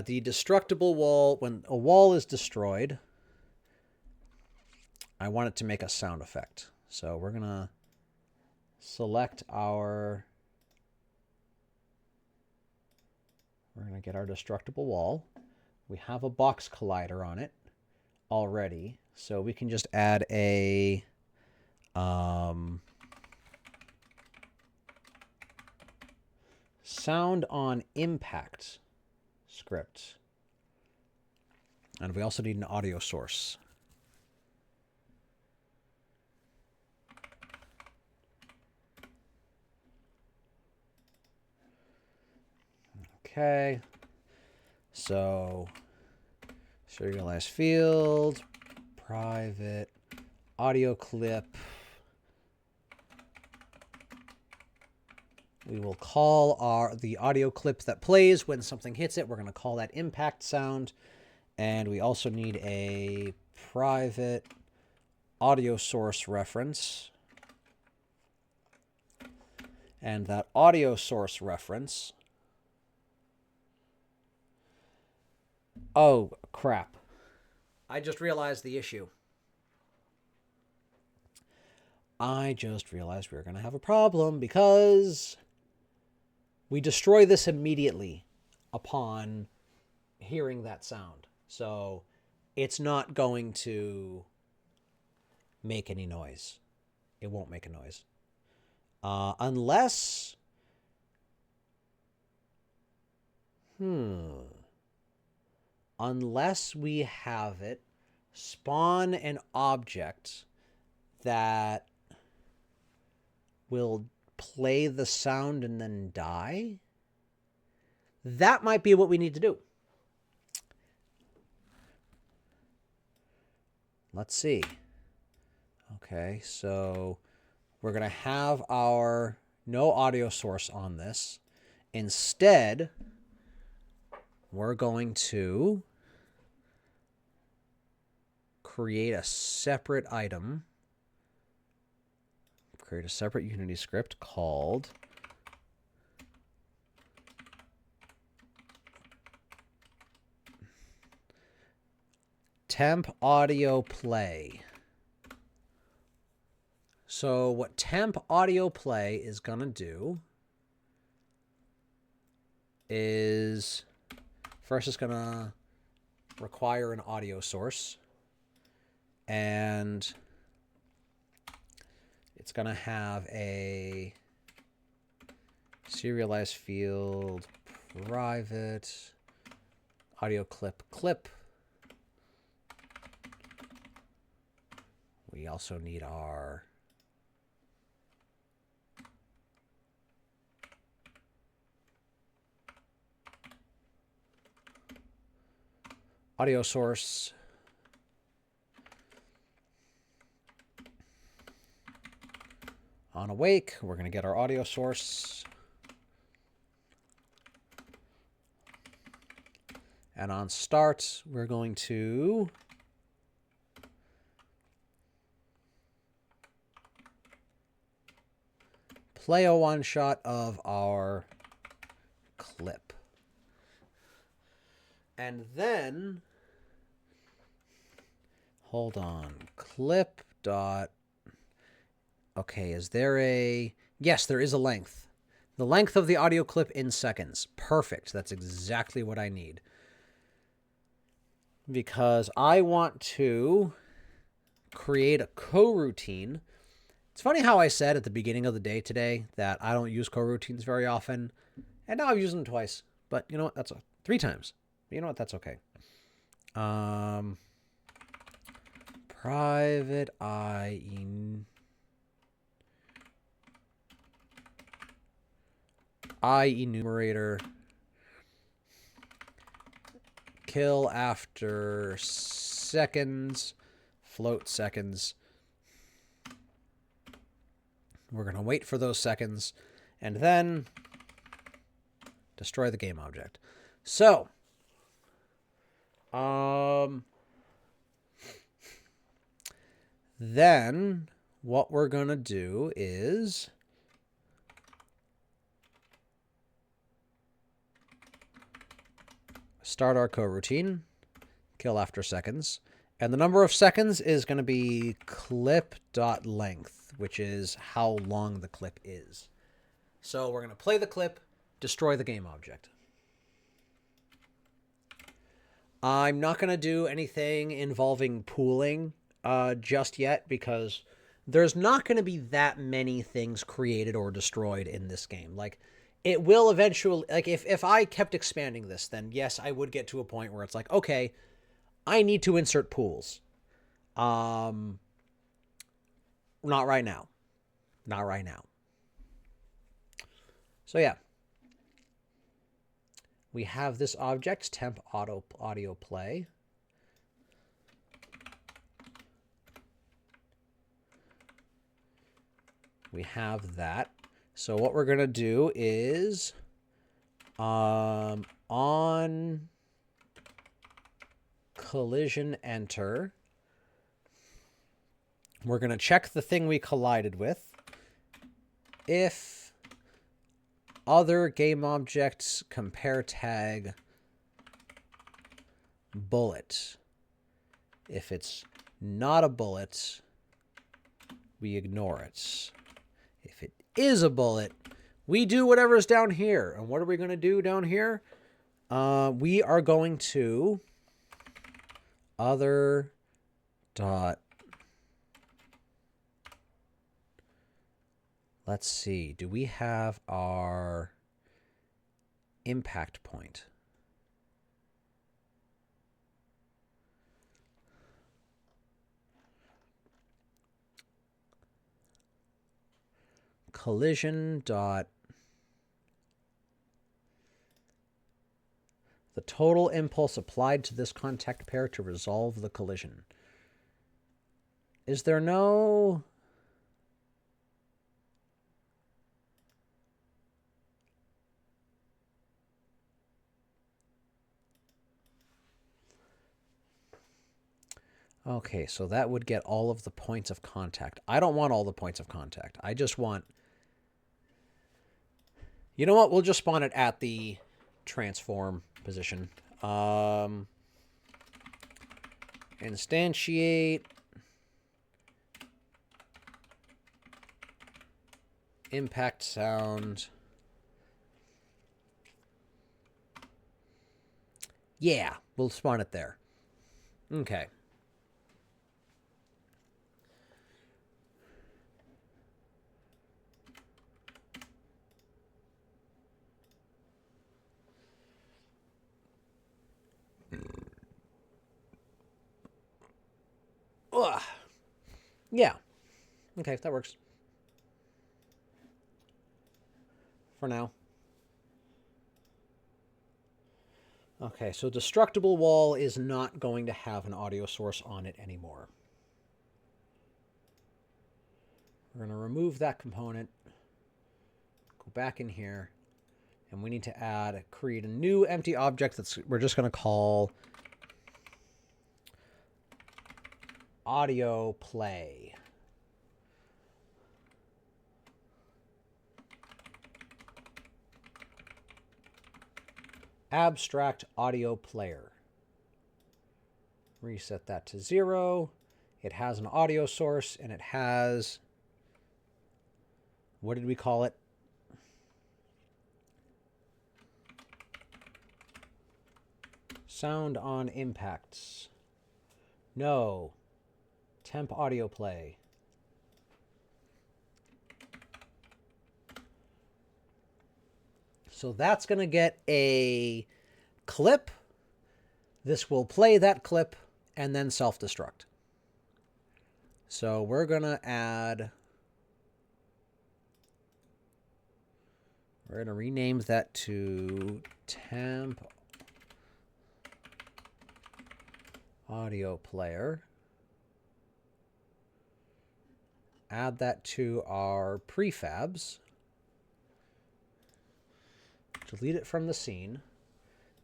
the destructible wall, when a wall is destroyed, I want it to make a sound effect. So we're going to select our... We're going to get our destructible wall. We have a box collider on it already, so we can just add a... sound on impact script. And we also need an audio source. Okay. So, serialized field, private, audio clip. We will call the audio clip that plays when something hits it. We're going to call that impact sound. And we also need a private audio source reference. And that audio source reference... Oh, crap. I just realized the issue. I just realized we were going to have a problem because we destroy this immediately upon hearing that sound. So it's not going to make any noise. It won't make a noise. Unless... Unless we have it spawn an object that will play the sound and then die. That might be what we need to do. Let's see. Okay, so we're going to have our no audio source on this. Instead, we're going to create a separate item. Create a separate Unity script called temp audio play. So what temp audio play is going to do is first it's going to require an audio source, and it's going to have a serialized field, private, audio clip. We also need our audio source. On awake, we're going to get our audio source. And on start, we're going to play a one-shot of our clip. And then, hold on, clip dot, okay, is there a, yes, there is a length. The length of the audio clip in seconds. Perfect, that's exactly what I need. Because I want to create a coroutine. It's funny how I said at the beginning of the day today that I don't use coroutines very often, and now I've used them twice. But you know what? That's 3 times. But you know what? That's okay. Private I enumerator kill after seconds, float seconds. We're going to wait for those seconds and then destroy the game object. So, then what we're going to do is start our coroutine, kill after seconds, and the number of seconds is going to be clip.length, which is how long the clip is. So we're going to play the clip, destroy the game object. I'm not going to do anything involving pooling just yet because there's not going to be that many things created or destroyed in this game. Like, it will eventually, like, if I kept expanding this, then yes, I would get to a point where it's like, okay, I need to insert pools. Not right now. Not right now. So yeah. We have this object, temp audio play. We have that. So what we're going to do is on collision enter, we're going to check the thing we collided with. If other game objects compare tag bullet. If it's not a bullet, we ignore it. If it is a bullet, we do whatever's down here. And what are we going to do down here? We are going to other dot. Let's see. Do we have our impact point? Collision dot. The total impulse applied to this contact pair to resolve the collision. Is there no... Okay, so that would get all of the points of contact. I don't want all the points of contact. I just want... You know what? We'll just spawn it at the transform position. Instantiate. Impact sound. Yeah, we'll spawn it there. Okay. Ugh. Yeah. Okay, that works. For now. Okay, so destructible wall is not going to have an audio source on it anymore. We're going to remove that component. Go back in here. And we need to create a new empty object we're just going to call audio play. Abstract audio player. Reset that to 0. It has an audio source, and it has, what did we call it? Sound on impacts. No. Temp audio play. So that's going to get a clip. This will play that clip and then self-destruct. So we're going to we're going to rename that to temp audio player. Add that to our prefabs. Delete it from the scene.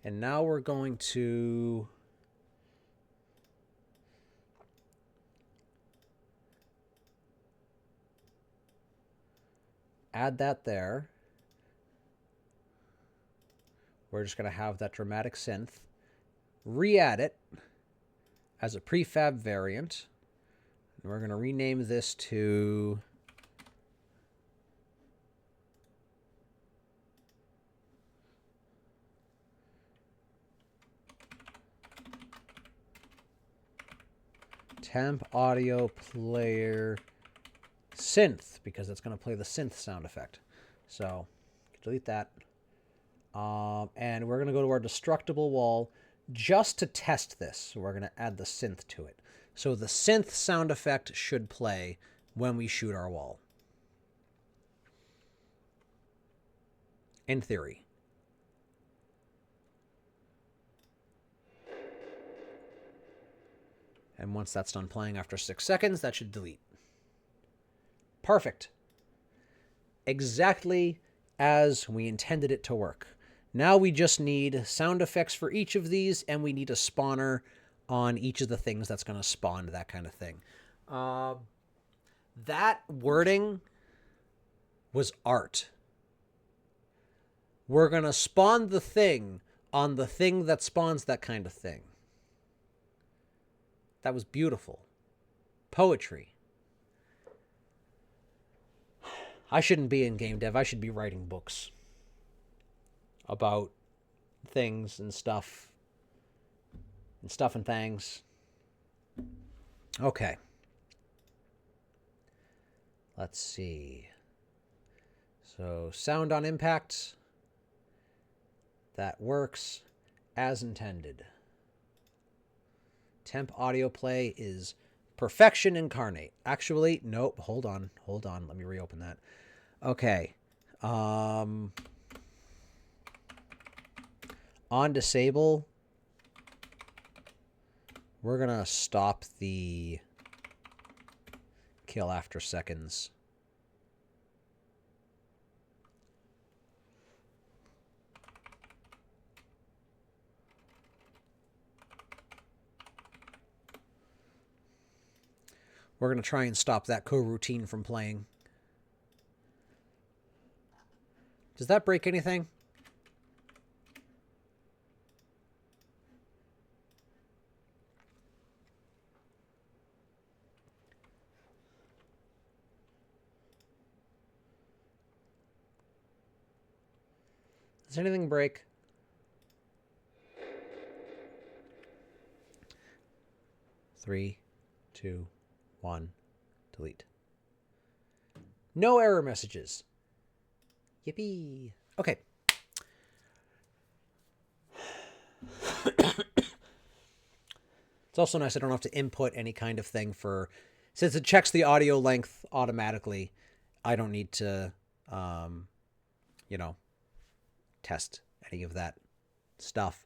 And now we're going to add that there. We're just going to have that dramatic synth. Re-add it as a prefab variant. And we're going to rename this to temp audio player synth, because it's going to play the synth sound effect. So delete that. And we're going to go to our destructible wall just to test this. So we're going to add the synth to it. So the synth sound effect should play when we shoot our wall. In theory. And once that's done playing after 6 seconds, that should delete. Perfect. Exactly as we intended it to work. Now we just need sound effects for each of these, and we need a spawner on each of the things that's going to spawn that kind of thing. That wording was art. We're going to spawn the thing on the thing that spawns that kind of thing. That was beautiful. Poetry. I shouldn't be in game dev. I should be writing books about things and stuff. And stuff and things. Okay. Let's see. So sound on impact. That works as intended. Temp audio play is perfection incarnate. Actually, nope. Hold on. Let me reopen that. Okay. On disable, we're going to stop the kill after seconds. We're going to try and stop that coroutine from playing. Does that break anything? Does anything break? Three, 2, 1, delete. No error messages. Yippee. Okay. It's also nice I don't have to input any kind of thing for, since it checks the audio length automatically, I don't need to, test any of that stuff.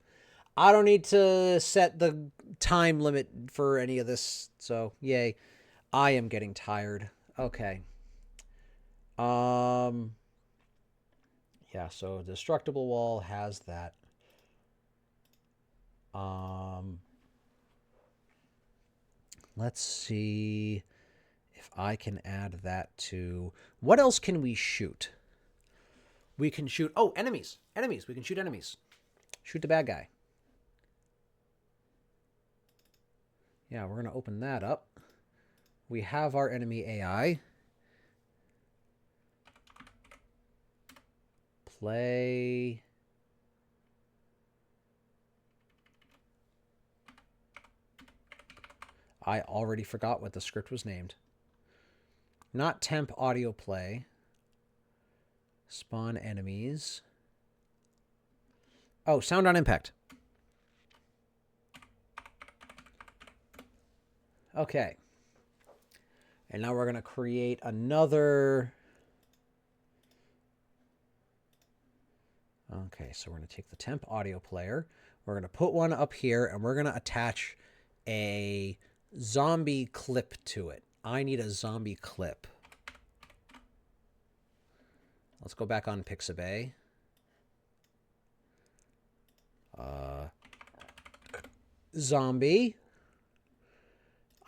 I don't need to set the time limit for any of this, so yay. I am getting tired. Okay. Yeah, so destructible wall has that. Let's see if I can add that to... What else can we shoot? We can shoot... Oh, enemies. Enemies. We can shoot enemies. Shoot the bad guy. Yeah, we're going to open that up. We have our enemy AI. Play... I already forgot what the script was named. Not temp audio play. Spawn enemies. Oh, sound on impact. Okay. And now we're going to create another... Okay, so we're going to take the temp audio player. We're going to put one up here, and we're going to attach a zombie clip to it. I need a zombie clip. Let's go back on Pixabay. Zombie.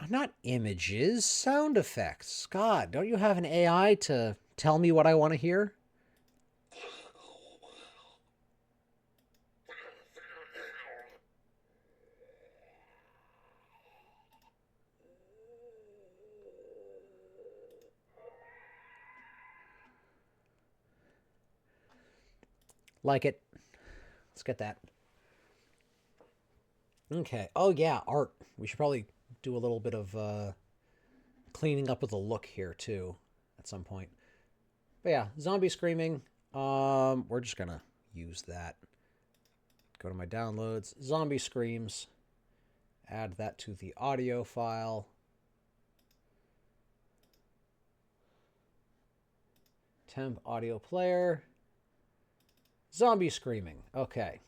Not images, sound effects. God, don't you have an AI to tell me what I want to hear? Like it. Let's get that. Okay. Oh, yeah, art. We should probably do a little bit of cleaning up of the look here, too, at some point. But yeah, zombie screaming. We're just going to use that. Go to my downloads. Zombie screams. Add that to the audio file. Temp audio player. Zombie screaming. Okay.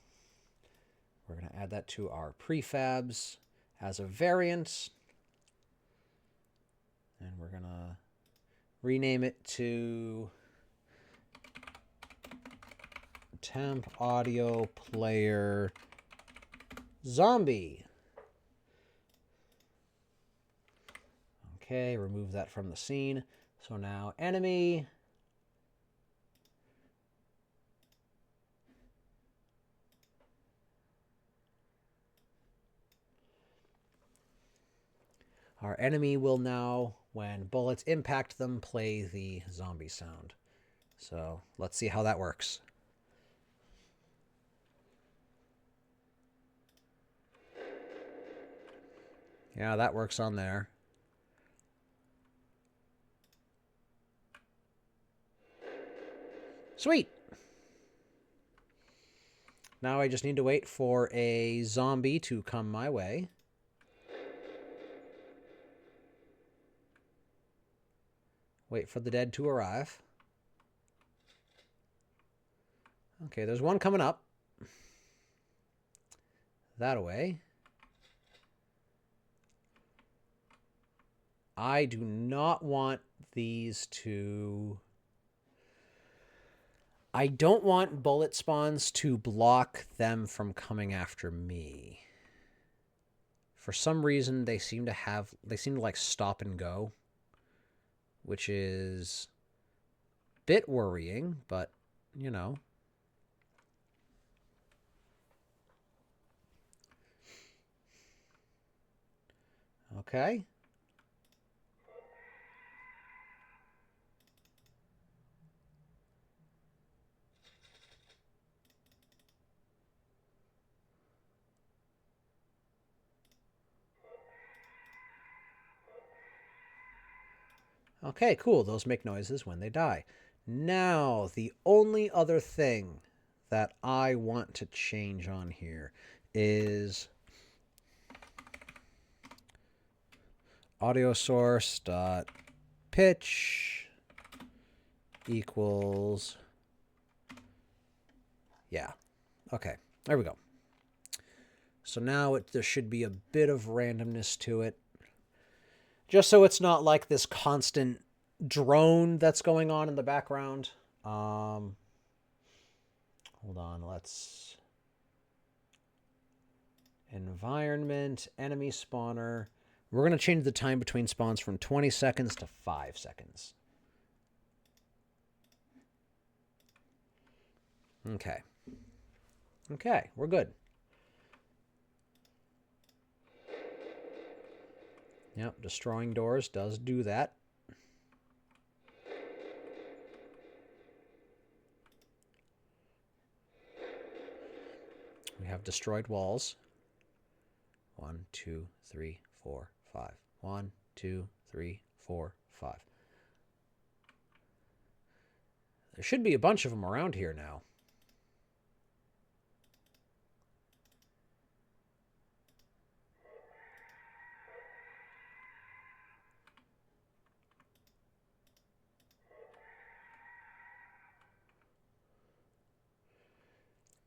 We're going to add that to our prefabs as a variant. And we're going to rename it to temp audio player zombie. Okay, remove that from the scene. So now enemy. Our enemy will now, when bullets impact them, play the zombie sound. So let's see how that works. Yeah, that works on there. Sweet. Now I just need to wait for a zombie to come my way. Wait for the dead to arrive. Okay, there's one coming up. That away. I do not want these to... I don't want bullet spawns to block them from coming after me. For some reason, they seem to like stop and go, which is a bit worrying, but, you know. Okay. Okay, cool. Those make noises when they die. Now, the only other thing that I want to change on here is audio source dot pitch equals... Yeah. Okay. There we go. So now there should be a bit of randomness to it. Just so it's not like this constant drone that's going on in the background. Hold on, let's... Environment, enemy spawner. We're going to change the time between spawns from 20 seconds to 5 seconds. Okay. Okay, we're good. Yep, destroying doors does do that. We have destroyed walls. 1, 2, 3, 4, 5. 1, 2, 3, 4, 5. There should be a bunch of them around here now.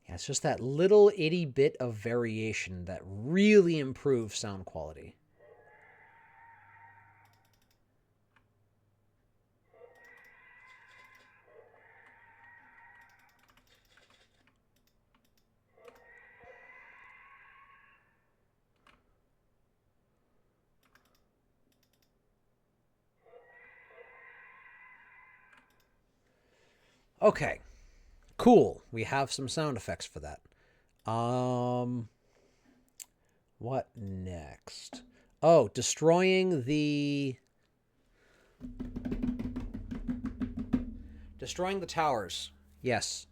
Yeah, it's just that little itty bit of variation that really improves sound quality. Okay, cool. We have some sound effects for that. What next? Oh, destroying the towers. Yes.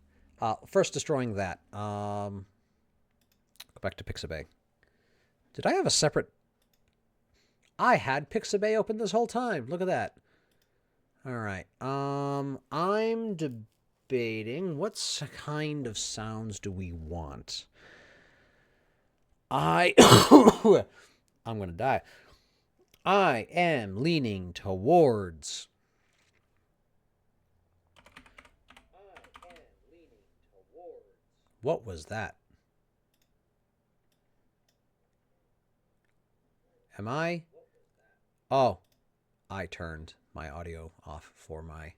First destroying that. Go back to Pixabay. Did I have a separate... I had Pixabay open this whole time. Look at that. All right. I'm debating what kind of sounds do we want? I'm going to die. I am leaning towards... What was that? Am I? Oh, I turned my audio off for my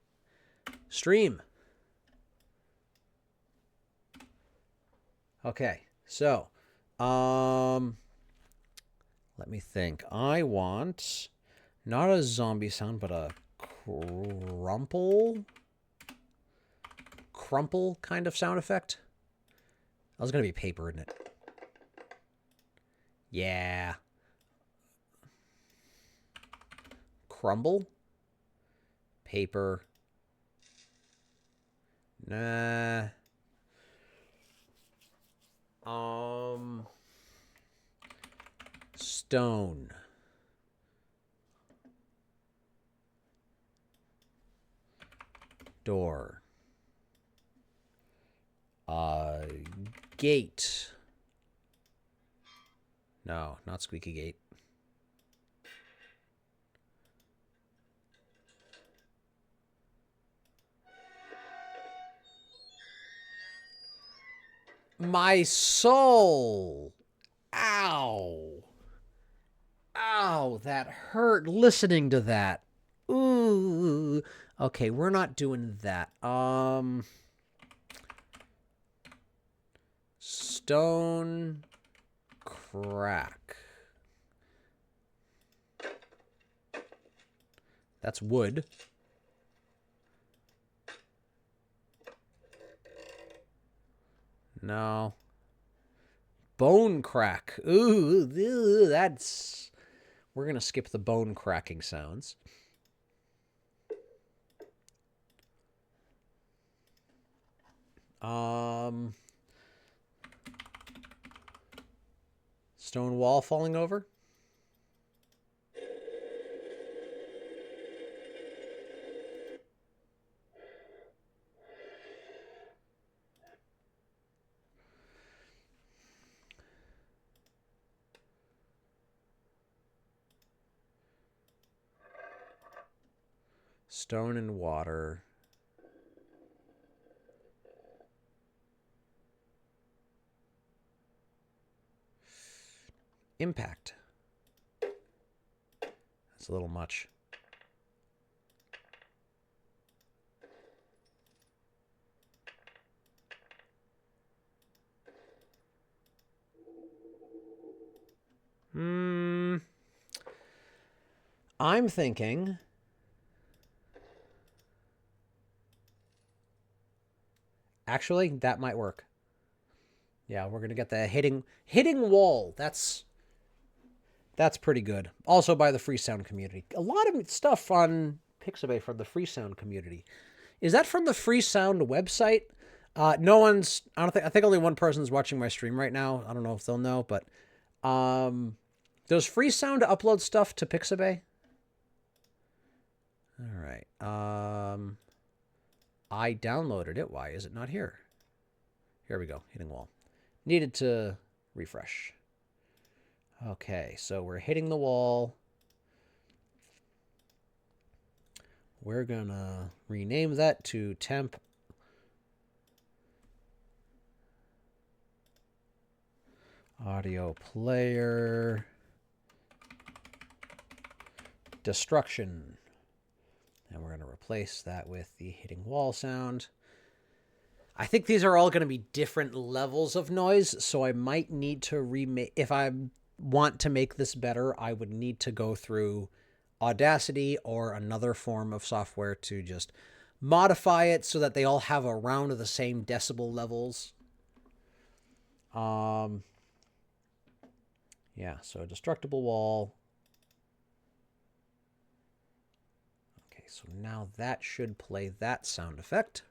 stream. Okay, so, let me think. I want not a zombie sound, but a crumple kind of sound effect. That was going to be paper, isn't it? Yeah. Crumble. Paper. Nah. Stone. Door. Gate. No, not squeaky gate. My soul. Ow. Ow, that hurt listening to that. Ooh. Okay, we're not doing that. Stone crack. That's wood. No. Bone crack. Ooh, that's... We're going to skip the bone cracking sounds. Stone wall falling over. Stone and water. Impact. That's a little much. I'm thinking... Actually, that might work. Yeah, we're going to get the hitting wall. That's pretty good. Also by the free sound community. A lot of stuff on Pixabay from the free sound community. Is that from the free sound website? No one's... I think only one person's watching my stream right now. I don't know if they'll know, but does free sound upload stuff to Pixabay? All right. I downloaded it. Why is it not here? Here we go. Hitting wall. Needed to refresh. Okay, so we're hitting the wall. We're gonna rename that to temp audio player destruction. And we're going to replace that with the hitting wall sound. I think these are all going to be different levels of noise, so I might need to remake... If I want to make this better, I would need to go through Audacity or another form of software to just modify it so that they all have around the same decibel levels. Yeah, so destructible wall. Okay, so now that should play that sound effect.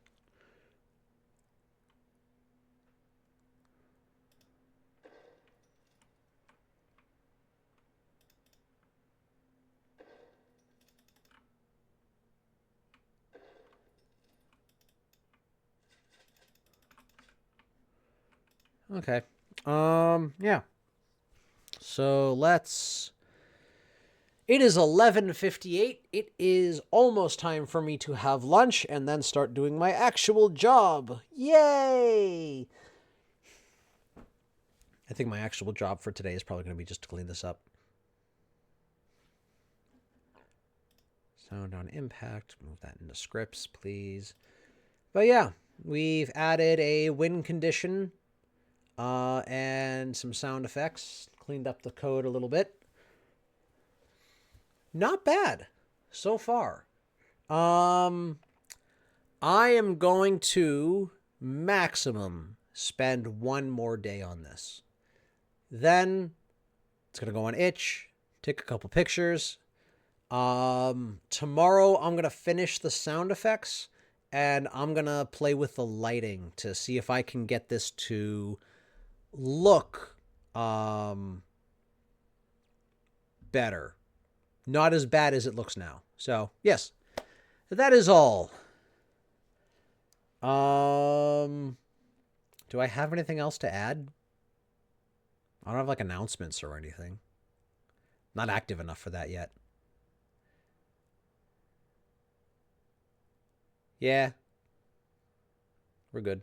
Okay. Yeah. So let's... It is 11:58. It is almost time for me to have lunch and then start doing my actual job. Yay! I think my actual job for today is probably going to be just to clean this up. Sound on impact. Move that into scripts, please. But yeah, we've added a win condition and some sound effects. Cleaned up the code a little bit. Not bad so far. I am going to maximum spend one more day on this. Then it's going to go on itch, take a couple pictures. Tomorrow I'm going to finish the sound effects and I'm going to play with the lighting to see if I can get this to look better. Not as bad as it looks now. So, yes. That is all. Do I have anything else to add? I don't have like announcements or anything. Not active enough for that yet. Yeah. We're good.